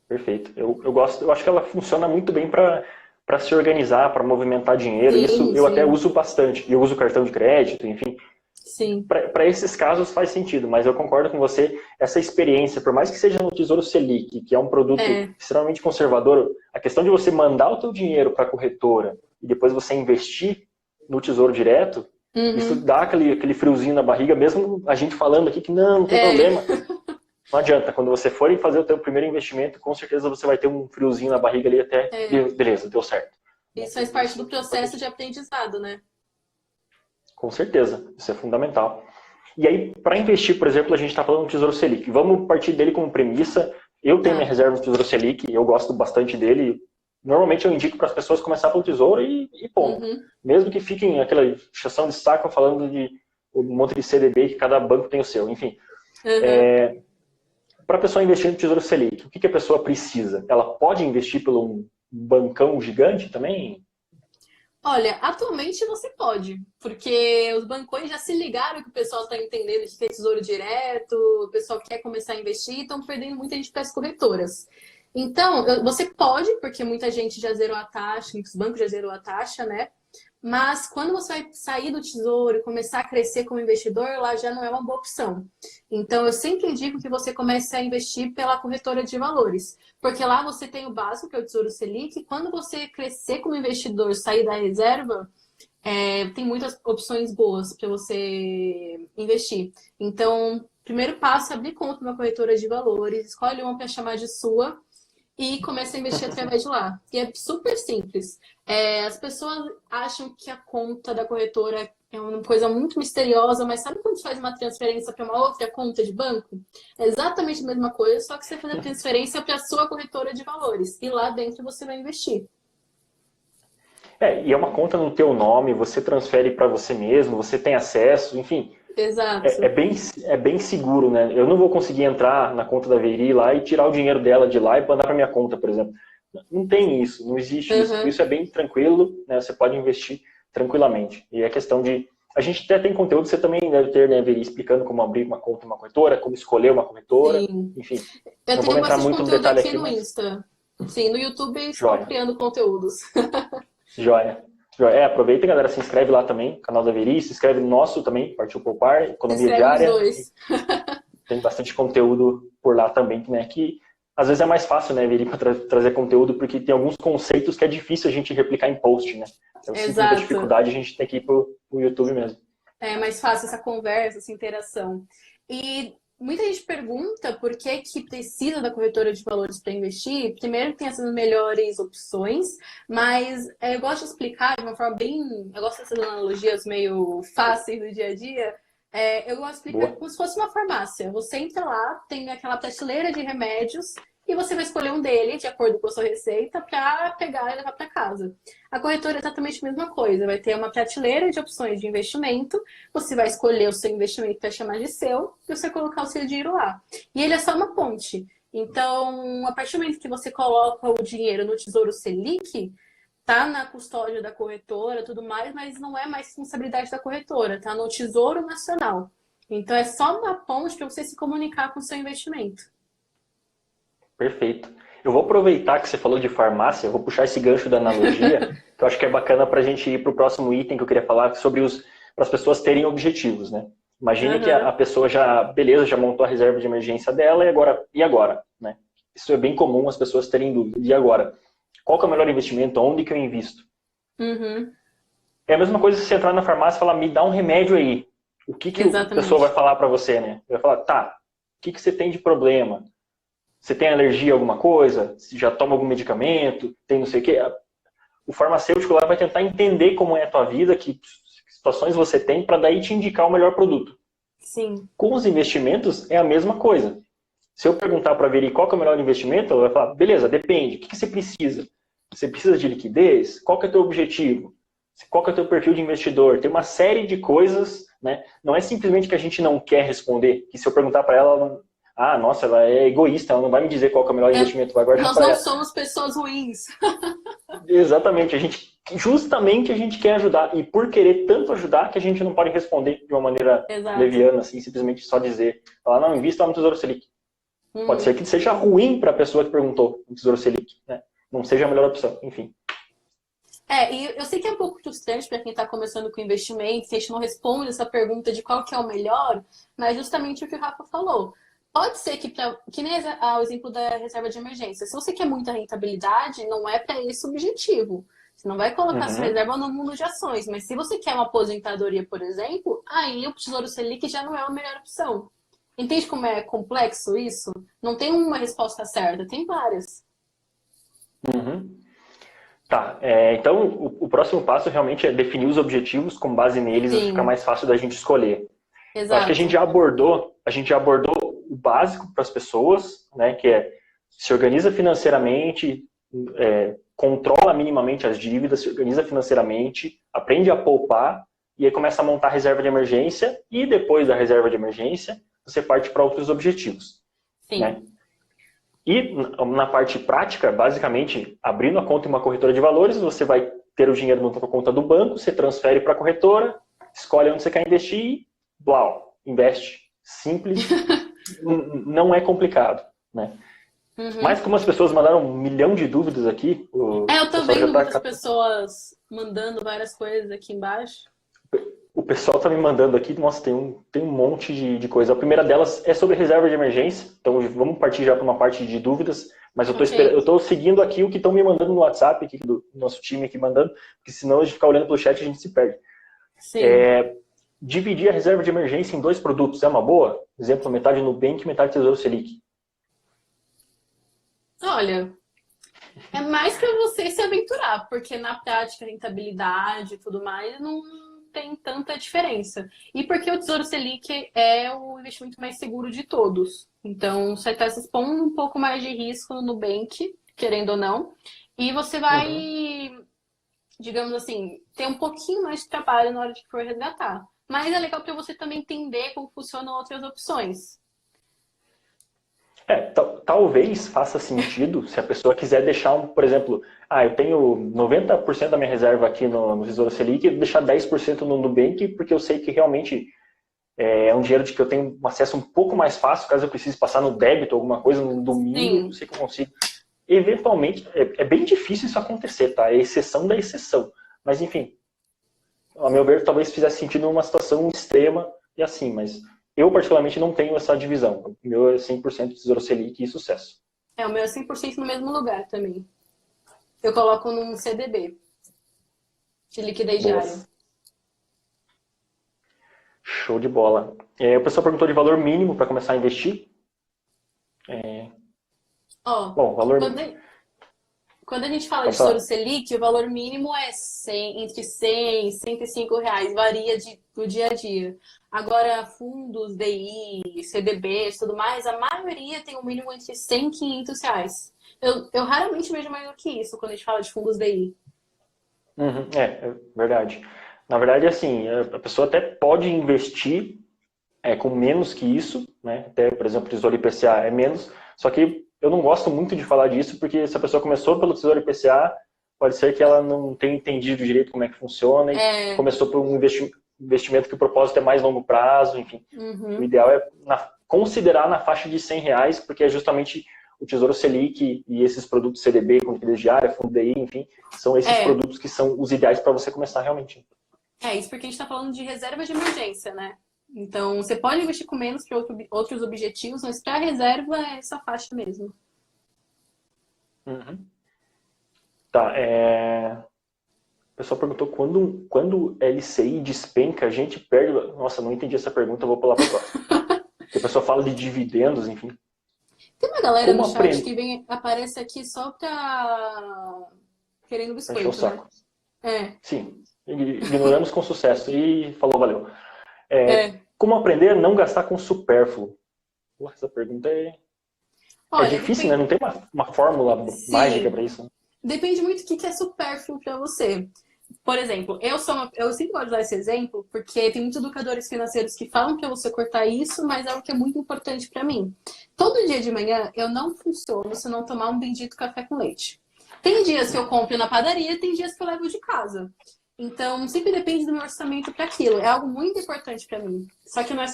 Perfeito. Eu gosto, eu acho que ela funciona muito bem para se organizar, para movimentar dinheiro. Isso Sim, eu até sim, uso bastante. Eu uso cartão de crédito, enfim. sim. Para esses casos faz sentido, mas eu concordo com você, essa experiência, por mais que seja no Tesouro Selic, que é um produto É. extremamente conservador, a questão de você mandar o teu dinheiro para a corretora e depois você investir no Tesouro Direto, isso Uhum. dá aquele friozinho na barriga, mesmo a gente falando aqui que não tem É. problema. Não adianta, quando você for fazer o teu primeiro investimento, com certeza você vai ter um friozinho na barriga ali até, É. beleza, deu certo. Isso faz parte do Isso é processo de importante. aprendizado, né? Com certeza, isso é fundamental. E aí, para investir, por exemplo, a gente está falando do Tesouro Selic. Vamos partir dele como premissa. Eu tenho minha Tá. reserva do Tesouro Selic, eu gosto bastante dele. Normalmente eu indico para as pessoas começar pelo Tesouro e ponto. Uhum. Mesmo que fiquem aquela injeção de saco falando de um monte de CDB que cada banco tem o seu. Enfim, Uhum. para a pessoa investir no Tesouro Selic, o que a pessoa precisa? Ela pode investir pelo um bancão gigante também? Olha, atualmente você pode, porque os bancões já se ligaram que o pessoal está entendendo que é tesouro direto, o pessoal quer começar a investir e estão perdendo muita gente para as corretoras. Então, você pode, porque muita gente já zerou a taxa, muitos bancos já zerou a taxa, né? Mas quando você vai sair do tesouro e começar a crescer como investidor, lá já não é uma boa opção. Então, eu sempre indico que você comece a investir pela corretora de valores, porque lá você tem o básico, que é o Tesouro Selic, e quando você crescer como investidor, sair da reserva, tem muitas opções boas para você investir. Então, primeiro passo é abrir conta numa corretora de valores, escolhe uma para chamar de sua e começa a investir através de lá. E é super simples. As pessoas acham que a conta da corretora é uma coisa muito misteriosa, mas sabe quando você faz uma transferência para uma outra conta de banco? É exatamente a mesma coisa, só que você faz a transferência para a sua corretora de valores. E lá dentro você vai investir. E é uma conta no teu nome, você transfere para você mesmo, você tem acesso, enfim, é, é Exato. bem, é bem seguro, né? Eu não vou conseguir entrar na conta da Veri lá e tirar o dinheiro dela de lá e mandar para minha conta, por exemplo. Não tem isso, não existe isso. Por Uhum. isso é bem tranquilo, né? Você pode investir tranquilamente. E é questão de... A gente até tem conteúdo, você também deve ter, né, Veri, explicando como abrir uma conta em uma corretora, como escolher uma corretora, Sim. enfim. Eu Não tenho vamos entrar bastante muito no conteúdo detalhe aqui aqui, no mas Insta. Sim, no YouTube estou joia. criando conteúdos. Joia. Joia. Aproveita, galera, se inscreve lá também, canal da Veri, se inscreve no nosso também, Partiu Poupar, Se Economia inscreve nos Diária. dois. Tem bastante conteúdo por lá também, né? Que às vezes é mais fácil, né, Veri, para trazer conteúdo, porque tem alguns conceitos que é difícil a gente replicar em post, né? Eu sinto muita Exato. dificuldade, a gente tem que ir pro YouTube mesmo. É mais fácil essa conversa, essa interação. E muita gente pergunta por que que precisa da corretora de valores para investir. Primeiro, tem essas melhores opções, mas eu gosto de explicar de uma forma bem. Eu gosto dessas analogias meio fáceis do dia a dia. Eu gosto de explicar Boa. como se fosse uma farmácia. Você entra lá, tem aquela prateleira de remédios e você vai escolher um dele, de acordo com a sua receita, para pegar e levar para casa. A corretora é exatamente a mesma coisa. Vai ter uma prateleira de opções de investimento, você vai escolher o seu investimento para chamar de seu e você colocar o seu dinheiro lá. E ele é só uma ponte. Então, a partir do momento que você coloca o dinheiro no Tesouro Selic, tá na custódia da corretora, tudo mais, mas não é mais responsabilidade da corretora, tá no Tesouro Nacional. Então, é só uma ponte para você se comunicar com o seu investimento. Perfeito. Eu vou aproveitar que você falou de farmácia, eu vou puxar esse gancho da analogia, que eu acho que é bacana para a gente ir para o próximo item que eu queria falar sobre para as pessoas terem objetivos, né? Imagine que a Uhum. pessoa já, beleza, já montou a reserva de emergência dela e agora, né? Isso é bem comum as pessoas terem dúvida. E agora? Qual que é o melhor investimento? Onde que eu invisto? Uhum. É a mesma coisa se você entrar na farmácia e falar, me dá um remédio aí. O que a pessoa vai Exatamente. falar para você, né? Vai falar, tá, o que você tem de problema? Você tem alergia a alguma coisa? Você já toma algum medicamento? Tem não sei o quê? O farmacêutico lá vai tentar entender como é a tua vida, que situações você tem, para daí te indicar o melhor produto. Sim. Com os investimentos é a mesma coisa. Se eu perguntar para ver qual que é o melhor investimento, ela vai falar, beleza, depende. O que você precisa? Você precisa de liquidez? Qual que é o teu objetivo? Qual que é o teu perfil de investidor? Tem uma série de coisas, né? Não é simplesmente que a gente não quer responder, que se eu perguntar para ela, nossa, ela é egoísta, ela não vai me dizer qual que é o melhor investimento, vai guardar Nós para não ela. somos pessoas ruins. Exatamente, justamente a gente quer ajudar, e por querer tanto ajudar que a gente não pode responder de uma maneira Exato. leviana, assim, simplesmente só dizer, falar, não, invista lá no Tesouro Selic. Pode ser que seja ruim para a pessoa que perguntou no Tesouro Selic, né? Não seja a melhor opção, enfim. E eu sei que é um pouco frustrante para quem está começando com investimentos, a gente não responde essa pergunta de qual que é o melhor, mas justamente o que o Rafa falou. Pode ser que nem o exemplo da reserva de emergência. Se você quer muita rentabilidade, não é para esse o objetivo. Você não vai colocar sua reserva no mundo de ações, mas se você quer uma aposentadoria, por exemplo, aí o Tesouro Selic já não é a melhor opção. Entende como é complexo isso? Não tem uma resposta certa, tem várias. Tá, então o próximo passo realmente é definir os objetivos, com base neles fica Sim, mais fácil da gente escolher. Eu acho que exato. a gente já abordou o básico para as pessoas, né, que é se organiza financeiramente, controla minimamente as dívidas, se organiza financeiramente, aprende a poupar e aí começa a montar a reserva de emergência e depois da reserva de emergência você parte para outros objetivos, né? Sim. E na parte prática, basicamente, abrindo a conta em uma corretora de valores, você vai ter o dinheiro na conta do banco, você transfere para a corretora, escolhe onde você quer investir e, blau, investe. Simples, não é complicado, né? Mas como as pessoas mandaram 1 milhão de dúvidas aqui, Eu o tô pessoal já vendo muitas está... pessoas mandando várias coisas aqui embaixo. O pessoal está me mandando aqui, nossa, tem um monte de coisa. A primeira delas é sobre reserva de emergência, então vamos partir já para uma parte de dúvidas, mas eu estou seguindo aqui o que estão me mandando no WhatsApp, aqui, do nosso time aqui mandando, porque senão a gente ficar olhando pelo chat a gente se perde. Sim. Dividir a reserva de emergência em 2 produtos é uma boa? Exemplo, metade Nubank e metade Tesouro Selic. Olha, é mais para você se aventurar, porque na prática, rentabilidade e tudo mais não tem tanta diferença. E porque o Tesouro Selic é o investimento mais seguro de todos. Então, você está se expondo um pouco mais de risco no Nubank, querendo ou não, e você vai, digamos assim, ter um pouquinho mais de trabalho na hora de for resgatar. Mas é legal para você também entender como funcionam outras opções. Talvez faça sentido se a pessoa quiser deixar, por exemplo, eu tenho 90% da minha reserva aqui no Tesouro Selic e deixar 10% no Nubank, porque eu sei que realmente é um dinheiro de que eu tenho um acesso um pouco mais fácil, caso eu precise passar no débito, alguma coisa no domingo, Sim. eu sei que eu consigo. Eventualmente, é bem difícil isso acontecer, tá? É exceção da exceção. Mas, enfim, a meu ver, talvez fizesse sentido numa situação extrema e assim, mas eu particularmente não tenho essa divisão. O meu é 100% Tesouro Selic e sucesso. O meu é 100% no mesmo lugar também. Eu coloco num CDB, de liquidez Boa. diária. Show de bola. O pessoal perguntou de valor mínimo para começar a investir. Bom, valor... Quando a gente fala de Tesouro Selic, o valor mínimo é entre 100 e 105 reais, varia do dia a dia. Agora, fundos, DI, CDBs, tudo mais, a maioria tem um mínimo entre 100 e 500 reais. Eu raramente vejo mais do que isso quando a gente fala de fundos DI. É verdade. Na verdade, assim, a pessoa até pode investir com menos que isso, né? Até, por exemplo, o Tesouro IPCA é menos, só que eu não gosto muito de falar disso, porque se a pessoa começou pelo Tesouro IPCA, pode ser que ela não tenha entendido direito como é que funciona e começou por um investimento que o propósito é mais longo prazo, enfim. O ideal é considerar na faixa de 100 reais, porque é justamente o Tesouro Selic e esses produtos CDB, com liquidez diária, fundo DI, enfim, são esses produtos que são os ideais para você começar realmente. Isso porque a gente está falando de reserva de emergência, né? Então, você pode investir com menos para outros objetivos, mas para reserva é essa faixa mesmo. Tá, o pessoal perguntou quando LCI despenca, a gente perde... Nossa, não entendi essa pergunta, vou pular para a próxima. A pessoa fala de dividendos, enfim. Tem uma galera no chat que aparece aqui só pra... querendo biscoito, né? Sim, ignoramos com sucesso e falou, valeu. Como aprender a não gastar com supérfluo? Essa pergunta é difícil, né? Não tem uma fórmula mágica para isso. Depende muito do que é supérfluo para você. por exemplo, eu sempre gosto de dar esse exemplo, porque tem muitos educadores financeiros que falam para você cortar isso, mas é o que é muito importante para mim. Todo dia de manhã eu não funciono se eu não tomar um bendito café com leite. Tem dias que eu compro na padaria, tem dias que eu levo de casa. Então, sempre depende do meu orçamento para aquilo. É algo muito importante para mim. Só que não é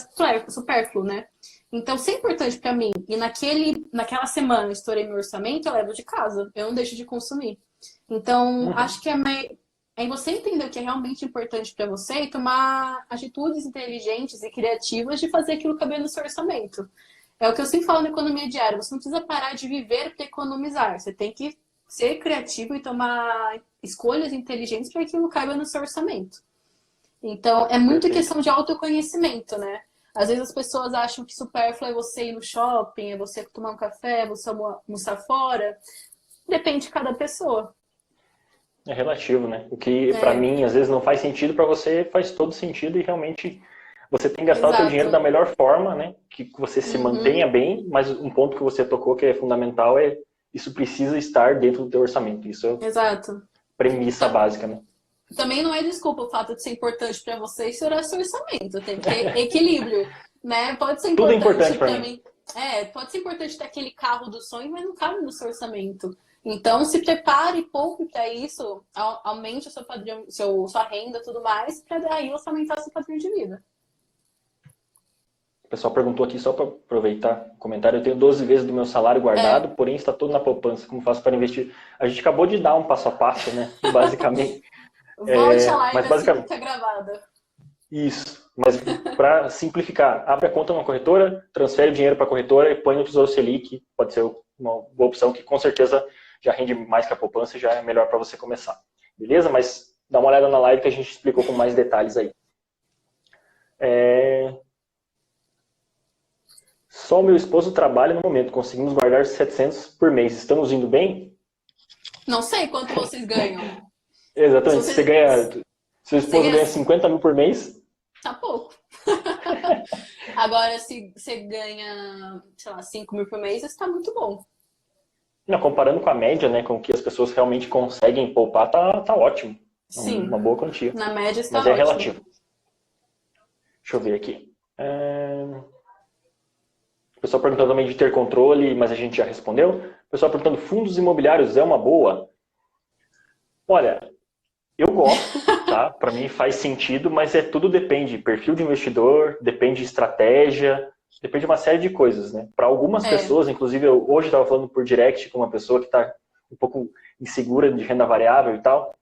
supérfluo, né? Então, se é importante para mim e naquela semana eu estourei meu orçamento, eu levo de casa. Eu não deixo de consumir. Então, acho que é você entender o que é realmente importante para você e tomar atitudes inteligentes e criativas de fazer aquilo caber no seu orçamento. É o que eu sempre falo na economia diária. Você não precisa parar de viver para economizar. Você tem que ser criativo e tomar escolhas inteligentes para que aquilo caiba no seu orçamento. Então, é muito questão de autoconhecimento, né? Às vezes as pessoas acham que supérfluo é você ir no shopping, é você tomar um café, é você almoçar fora. Depende de cada pessoa. É relativo, né? O que para mim às vezes não faz sentido, para você faz todo sentido e realmente você tem que gastar o teu dinheiro da melhor forma, né? Que você se mantenha bem, mas um ponto que você tocou que é fundamental é isso precisa estar dentro do teu orçamento. Isso é premissa básica, né? Também não é desculpa o fato de ser importante para você estourar seu orçamento. Tem que ter equilíbrio, né? Pode ser importante, tudo importante para mim. Pode ser importante ter aquele carro do sonho, mas não cabe no seu orçamento. Então, se prepare pouco para isso, aumente o seu padrão, sua renda e tudo mais, para daí orçamentar seu padrão de vida. O pessoal perguntou aqui, só para aproveitar o comentário, eu tenho 12 vezes do meu salário guardado, porém está todo na poupança. Como faço para investir? A gente acabou de dar um passo a passo, né? Basicamente. Volte a live, basicamente fica gravada. Isso. Mas para simplificar, abre a conta numa corretora, transfere o dinheiro para a corretora e põe no Tesouro Selic. Pode ser uma boa opção que com certeza já rende mais que a poupança e já é melhor para você começar. Beleza? Mas dá uma olhada na live que a gente explicou com mais detalhes aí. Só o meu esposo trabalha no momento. Conseguimos guardar 700 por mês. Estamos indo bem? Não sei quanto vocês ganham. Exatamente. Se você ganha... Seu esposo ganha 50 mil por mês? Tá pouco. Agora, se você ganha, sei lá, 5 mil por mês, isso tá muito bom. Não, comparando com a média, né, com o que as pessoas realmente conseguem poupar, tá ótimo. Sim. Uma boa quantia. Na média está ótimo. Mas é relativo. Deixa eu ver aqui. O pessoal perguntando também de ter controle, mas a gente já respondeu. O pessoal perguntando, fundos imobiliários é uma boa? Olha, eu gosto, tá? Para mim faz sentido, mas tudo depende. Perfil de investidor, depende de estratégia, depende de uma série de coisas, né? Para algumas pessoas, inclusive eu hoje estava falando por direct com uma pessoa que está um pouco insegura de renda variável e tal.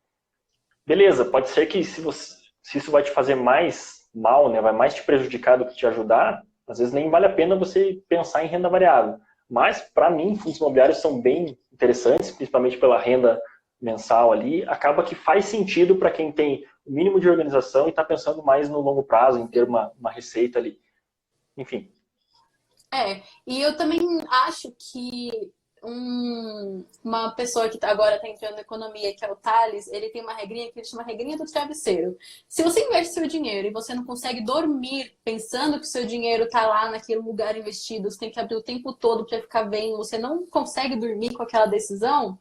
Beleza, pode ser que se isso vai te fazer mais mal, né? Vai mais te prejudicar do que te ajudar, às vezes nem vale a pena você pensar em renda variável. Mas, para mim, fundos imobiliários são bem interessantes, principalmente pela renda mensal ali. Acaba que faz sentido para quem tem o mínimo de organização e está pensando mais no longo prazo, em ter uma receita ali. Enfim. E eu também acho que uma pessoa que agora está entrando na economia, que é o Thales, ele tem uma regrinha que ele chama regrinha do travesseiro. Se você investe seu dinheiro e você não consegue dormir pensando que seu dinheiro está lá naquele lugar investido, você tem que abrir o tempo todo para ficar vendo, você não consegue dormir com aquela decisão,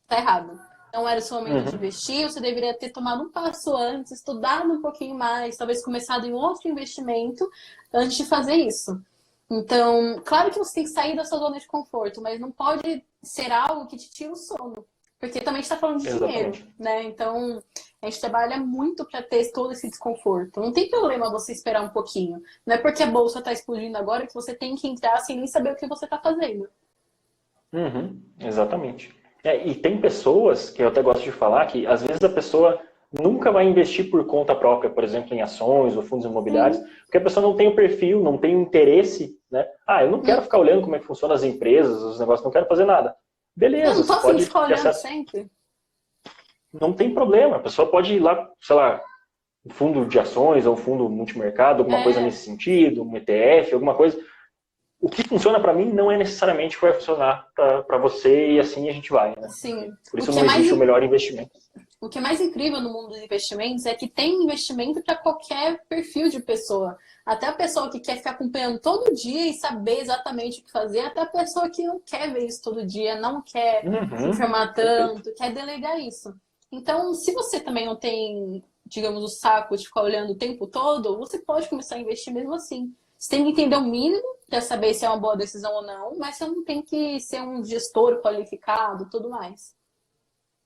tá errado. Não era o seu momento de investir, você deveria ter tomado um passo antes, estudado um pouquinho mais, talvez começado em outro investimento antes de fazer isso. Então, claro que você tem que sair da sua zona de conforto, mas não pode ser algo que te tira o sono. Porque também está falando de dinheiro, né? Então, a gente trabalha muito para ter todo esse desconforto. Não tem problema você esperar um pouquinho. Não é porque a bolsa está explodindo agora que você tem que entrar sem nem saber o que você está fazendo. Exatamente. E tem pessoas, que eu até gosto de falar, que às vezes a pessoa nunca vai investir por conta própria, por exemplo, em ações ou fundos imobiliários, porque a pessoa não tem o perfil, não tem o interesse, né? Eu não quero ficar olhando como é que funcionam as empresas, os negócios, não quero fazer nada. Beleza, você pode ficar olhando sempre. Não tem problema, a pessoa pode ir lá, sei lá, um fundo de ações ou um fundo multimercado, alguma coisa nesse sentido, um ETF, alguma coisa. O que funciona para mim não é necessariamente o que vai funcionar para você e assim a gente vai, né? Sim. Por isso não existe o melhor investimento. O que é mais incrível no mundo dos investimentos é que tem investimento para qualquer perfil de pessoa. Até a pessoa que quer ficar acompanhando todo dia e saber exatamente o que fazer, até a pessoa que não quer ver isso todo dia, não quer se informar tanto, quer delegar isso. Então, se você também não tem, digamos, o saco de ficar olhando o tempo todo, você pode começar a investir mesmo assim. Você tem que entender o mínimo para saber se é uma boa decisão ou não, mas você não tem que ser um gestor qualificado, tudo mais.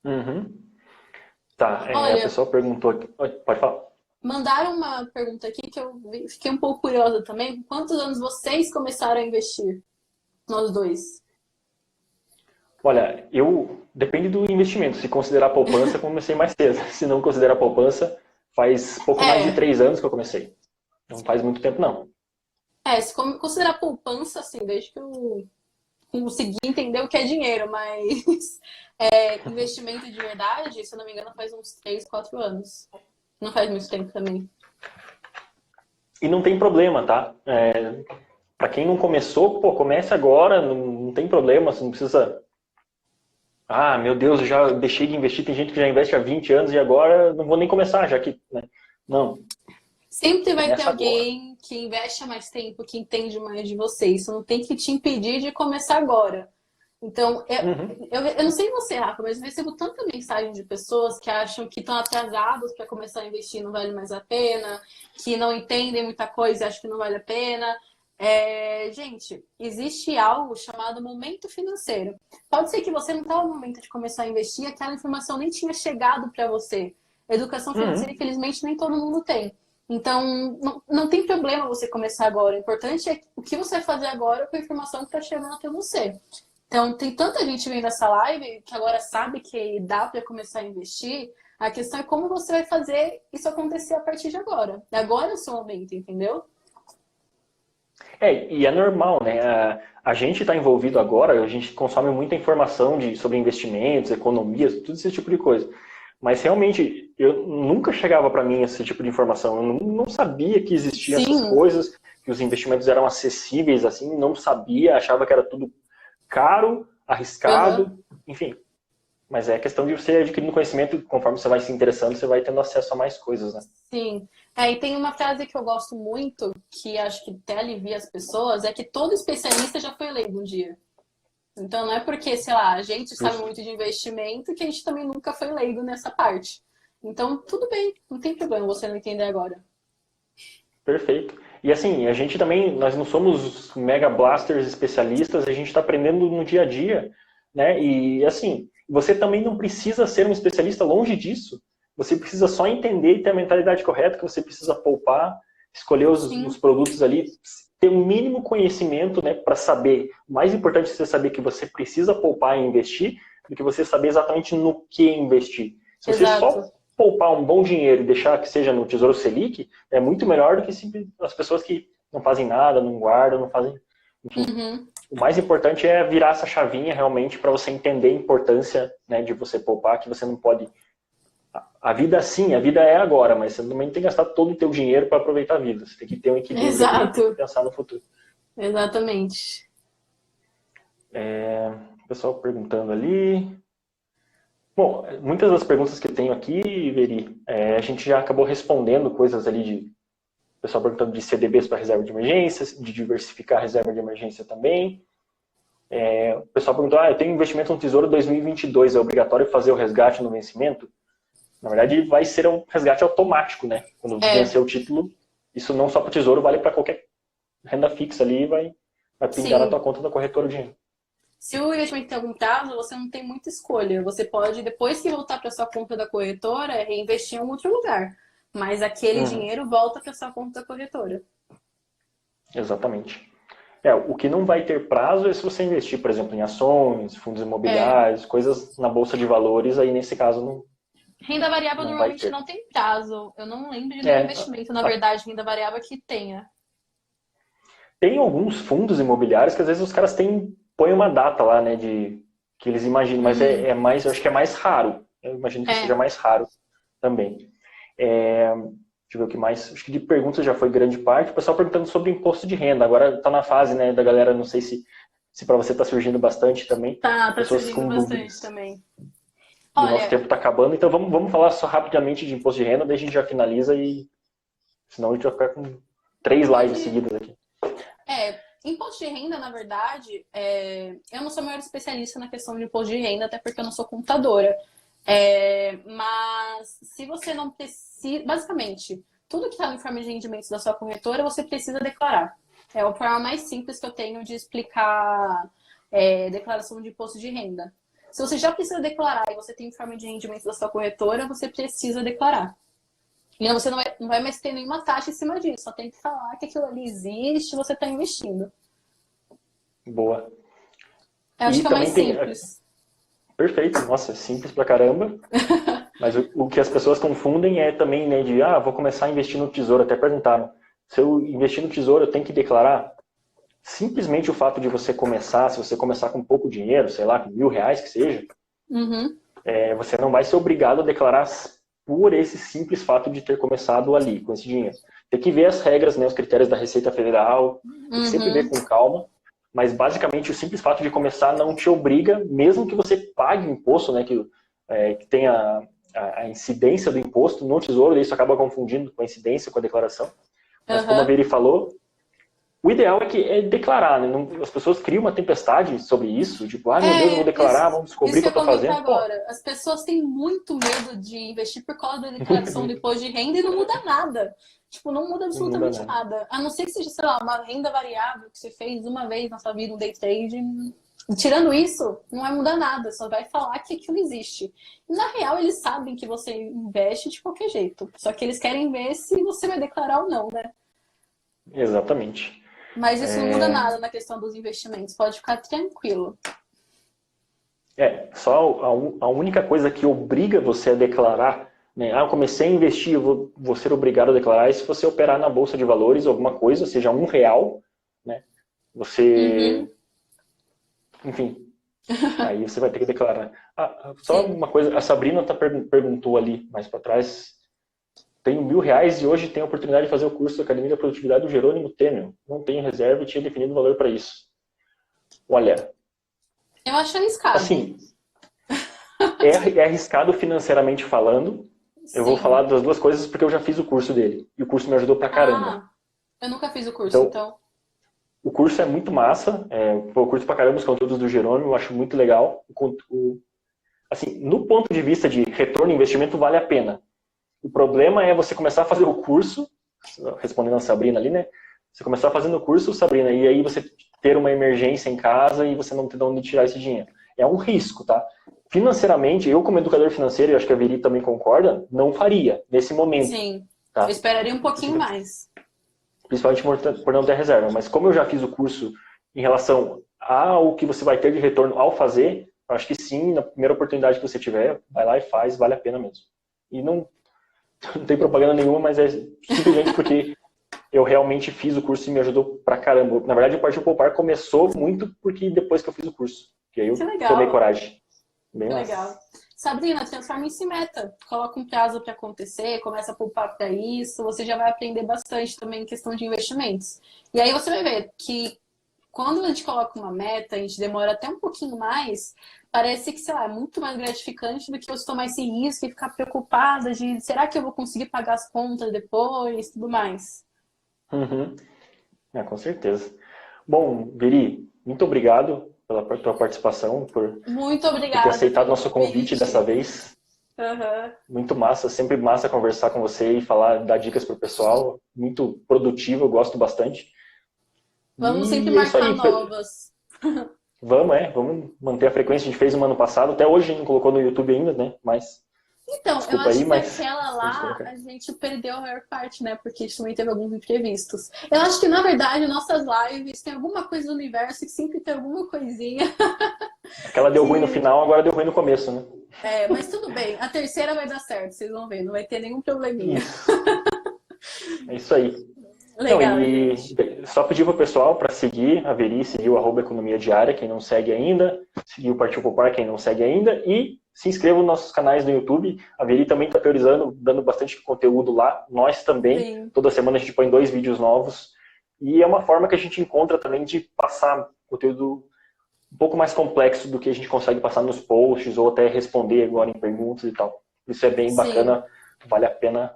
Uhum. Tá, a Olha, pessoa perguntou aqui. Oi, pode falar. mandaram uma pergunta aqui que eu fiquei um pouco curiosa também. Com quantos anos vocês começaram a investir? Nós dois. Olha, depende do investimento. Se considerar poupança, comecei mais cedo. Se não considerar poupança, faz pouco mais de É, 3 anos que eu comecei. Não faz muito tempo, não. se considerar poupança, assim, desde que eu consegui entender o que é dinheiro, mas investimento de verdade, se eu não me engano, faz uns 3, 4 anos. Não faz muito tempo também. E não tem problema, tá? Para quem não começou, pô, comece agora, não tem problema, você não precisa. Ah, meu Deus, eu já deixei de investir, tem gente que já investe há 20 anos e agora não vou nem começar, já que. Né? Não, Sempre vai ter começa agora. alguém que investe há mais tempo, que entende mais de você. Isso não tem que te impedir de começar agora. Então, Uhum. eu não sei você, Rafa, mas eu recebo tanta mensagem de pessoas que acham que estão atrasados para começar a investir, não vale mais a pena, que não entendem muita coisa e acham que não vale a pena. Gente, existe algo chamado momento financeiro. Pode ser que você não está no momento de começar a investir, aquela informação nem tinha chegado para você. Educação financeira, Uhum. infelizmente, nem todo mundo tem. Então, não tem problema você começar agora. O importante é o que você vai fazer agora com a informação que está chegando até você. Então, tem tanta gente vendo essa live que agora sabe que dá para começar a investir. A questão é como você vai fazer isso acontecer a partir de agora. Agora é o seu momento, entendeu? E é normal, né? A gente está envolvido agora, a gente consome muita informação sobre investimentos, economias, tudo esse tipo de coisa. Mas realmente, eu nunca chegava para mim esse tipo de informação. Eu não sabia que existiam essas Sim. coisas, que os investimentos eram acessíveis assim, não sabia, achava que era tudo caro, Uhum. arriscado, enfim. Mas é questão de você adquirindo conhecimento, conforme você vai se interessando, você vai tendo acesso a mais coisas, né? Sim. E tem uma frase que eu gosto muito, que acho que até alivia as pessoas, é que todo especialista já foi leigo um dia. Então não é porque, sei lá, a gente sabe Justo. muito de investimento que a gente também nunca foi leigo nessa parte. Então, tudo bem, não tem problema você não entender agora. Perfeito. E assim, a gente também, nós não somos mega blasters especialistas, a gente está aprendendo no dia a dia, né? E assim, você também não precisa ser um especialista longe disso. Você precisa só entender e ter a mentalidade correta, que você precisa poupar, escolher os Sim, produtos ali, ter um mínimo conhecimento, né, para saber. O mais importante é você saber que você precisa poupar e investir, do que você saber exatamente no que investir. Se você só exato. poupar um bom dinheiro e deixar que seja no Tesouro Selic, é muito melhor do que as pessoas que não fazem nada, não guardam, não fazem. Enfim, Uhum. o mais importante é virar essa chavinha realmente para você entender a importância, né, de você poupar, que você não pode. A vida sim, a vida é agora, mas você também não tem que gastar todo o teu dinheiro para aproveitar a vida. Você tem que ter um equilíbrio ali e Exato. pensar no futuro. Exatamente. O pessoal perguntando ali. Bom, muitas das perguntas que eu tenho aqui, Veri, a gente já acabou respondendo coisas ali de o pessoal perguntando de CDBs para reserva de emergência, de diversificar a reserva de emergência também. O pessoal perguntou, eu tenho investimento no Tesouro 2022, é obrigatório fazer o resgate no vencimento? Na verdade, vai ser um resgate automático, né? Quando É, vencer o título, isso não só para o Tesouro, vale para qualquer renda fixa ali, vai pingar na tua sim. conta da corretora o dinheiro. Se o investimento tem algum prazo, você não tem muita escolha. Você pode, depois que voltar para sua conta da corretora, reinvestir em um outro lugar. Mas aquele Uhum, dinheiro volta para sua conta da corretora. exatamente. O que não vai ter prazo é se você investir, por exemplo, em ações, fundos É, imobiliários, coisas na bolsa de valores, aí nesse caso renda variável não vai normalmente ter. não tem prazo. Eu não lembro de nenhum É, investimento, na verdade, renda variável que tenha. tem alguns fundos imobiliários que às vezes os caras põem uma data lá, né, de que eles imaginam, mas Uhum. eu acho que é mais raro. Eu imagino que seja É, mais raro também. Deixa eu ver o que mais. Acho que de perguntas já foi grande parte. O pessoal perguntando sobre imposto de renda. Agora está na fase, né, da galera, não sei se para você está surgindo bastante também. tá Pessoas surgindo com bastante dúvidas. também. E o nosso Olha, tempo está acabando, então vamos falar só rapidamente de imposto de renda, daí a gente já finaliza e senão a gente vai ficar com 3 lives pode. seguidas aqui. Imposto de renda, na verdade, eu não sou a maior especialista na questão de imposto de renda, até porque eu não sou contadora. Mas se você não precisa... Basicamente, tudo que está no informe de rendimentos da sua corretora, você precisa declarar. É a forma mais simples que eu tenho de explicar declaração de imposto de renda. Se você já precisa declarar e você tem informe de rendimentos da sua corretora, você precisa declarar. E você não vai mais ter nenhuma taxa em cima disso. Só tem que falar que aquilo ali existe e você está investindo. Boa. Eu acho que é mais simples. Perfeito. Nossa, simples pra caramba. Mas o que as pessoas confundem é também, né, de, vou começar a investir no Tesouro. Até perguntaram, se eu investir no Tesouro, eu tenho que declarar? Simplesmente o fato de você começar, se você começar com pouco dinheiro, sei lá, com R$1.000 que seja, você não vai ser obrigado a declarar por esse simples fato de ter começado ali, com esse dinheiro. Tem que ver as regras, né, os critérios da Receita Federal, tem que sempre ver com calma, mas basicamente o simples fato de começar não te obriga, mesmo que você pague o imposto, né, que tenha a incidência do imposto no Tesouro, isso acaba confundindo com a incidência, com a declaração. Mas como a Veri falou, o ideal é declarar, né? As pessoas criam uma tempestade sobre isso, tipo, meu Deus, eu vou declarar, vamos descobrir o que eu estou fazendo. Agora. As pessoas têm muito medo de investir por causa da declaração do imposto de renda e não muda nada. Tipo, não muda absolutamente nada. A não ser que seja, sei lá, uma renda variável que você fez uma vez na sua vida, um day trade. Tirando isso, não vai mudar nada, só vai falar que aquilo existe. E, na real, eles sabem que você investe de qualquer jeito. Só que eles querem ver se você vai declarar ou não, né? Exatamente. Mas isso não muda nada na questão dos investimentos, pode ficar tranquilo. Só a única coisa que obriga você a declarar, né? Eu comecei a investir, eu vou ser obrigado a declarar, se você operar na Bolsa de Valores, alguma coisa, seja R$1, né? Você... Enfim, aí você vai ter que declarar. Só uma coisa, a Sabrina perguntou ali mais para trás, tenho R$1.000 e hoje tenho a oportunidade de fazer o curso da Academia da Produtividade do Jerônimo Temel. Não tenho reserva e tinha definido o valor para isso. Olha... Eu acho arriscado. Assim, é arriscado financeiramente falando. Eu vou falar das duas coisas porque eu já fiz o curso dele. E o curso me ajudou pra caramba. Eu nunca fiz o curso, então. O curso é muito massa. Eu curto pra caramba os conteúdos do Jerônimo. Eu acho muito legal. Assim, no ponto de vista de retorno e investimento, vale a pena. O problema é você começar a fazer o curso, respondendo a Sabrina ali, né? Você começar fazendo o curso, Sabrina, e aí você ter uma emergência em casa e você não ter de onde tirar esse dinheiro. É um risco, tá? Financeiramente, eu como educador financeiro, e acho que a Veri também concorda, não faria nesse momento. Sim, tá? Eu esperaria um pouquinho mais. Principalmente por não ter reserva. Mas como eu já fiz o curso em relação ao que você vai ter de retorno ao fazer, eu acho que sim, na primeira oportunidade que você tiver, vai lá e faz, vale a pena mesmo. E não tem propaganda nenhuma, mas é simplesmente porque eu realmente fiz o curso e me ajudou pra caramba. Na verdade, o Partiu Poupar começou muito porque depois que eu fiz o curso. Que aí eu tomei coragem. Bem legal. Sabrina, transforma-se em meta. Coloca um prazo para acontecer, começa a poupar para isso. Você já vai aprender bastante também em questão de investimentos. E aí você vai ver que quando a gente coloca uma meta, a gente demora até um pouquinho mais, parece que, sei lá, é muito mais gratificante do que você tomar esse risco e ficar preocupada de será que eu vou conseguir pagar as contas depois, tudo mais. Com certeza. Bom, Veri, muito obrigado pela tua participação, por ter aceitado nosso convite dessa vez. Muito massa, sempre massa conversar com você e falar, dar dicas pro pessoal. Muito produtivo, eu gosto bastante. Vamos sempre marcar novas. Vamos manter a frequência. A gente fez uma ano passado, até hoje a gente não colocou no YouTube ainda, né? Mas então, eu acho que aquela lá a gente perdeu a maior parte, né? Porque a gente também teve alguns imprevistos. Eu acho que, na verdade, nossas lives tem alguma coisa do universo que sempre tem alguma coisinha. Aquela deu ruim no final, agora deu ruim no começo, né? Mas tudo bem. A terceira vai dar certo, vocês vão ver. Não vai ter nenhum probleminha. É isso aí. Legal, e só pedir para o pessoal para seguir a Veri, seguir o @economia diária, quem não segue ainda, seguir o Partiu Poupar, quem não segue ainda, e se inscreva nos nossos canais no YouTube. A Veri também está priorizando, dando bastante conteúdo lá, nós também. Sim. Toda semana a gente põe 2 vídeos novos, e é uma forma que a gente encontra também de passar conteúdo um pouco mais complexo do que a gente consegue passar nos posts, ou até responder agora em perguntas e tal. Isso é bem bacana, vale a pena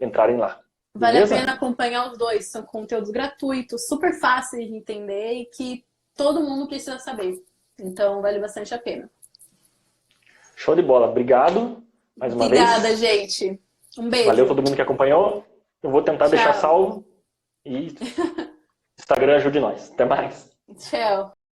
entrarem lá. Vale a pena acompanhar os dois, são conteúdos gratuitos, super fáceis de entender e que todo mundo precisa saber. Então, vale bastante a pena. Show de bola. Obrigado mais uma vez. Obrigada, gente. Um beijo. Valeu todo mundo que acompanhou. Eu vou tentar deixar salvo. E Instagram ajude nós. Até mais. Tchau.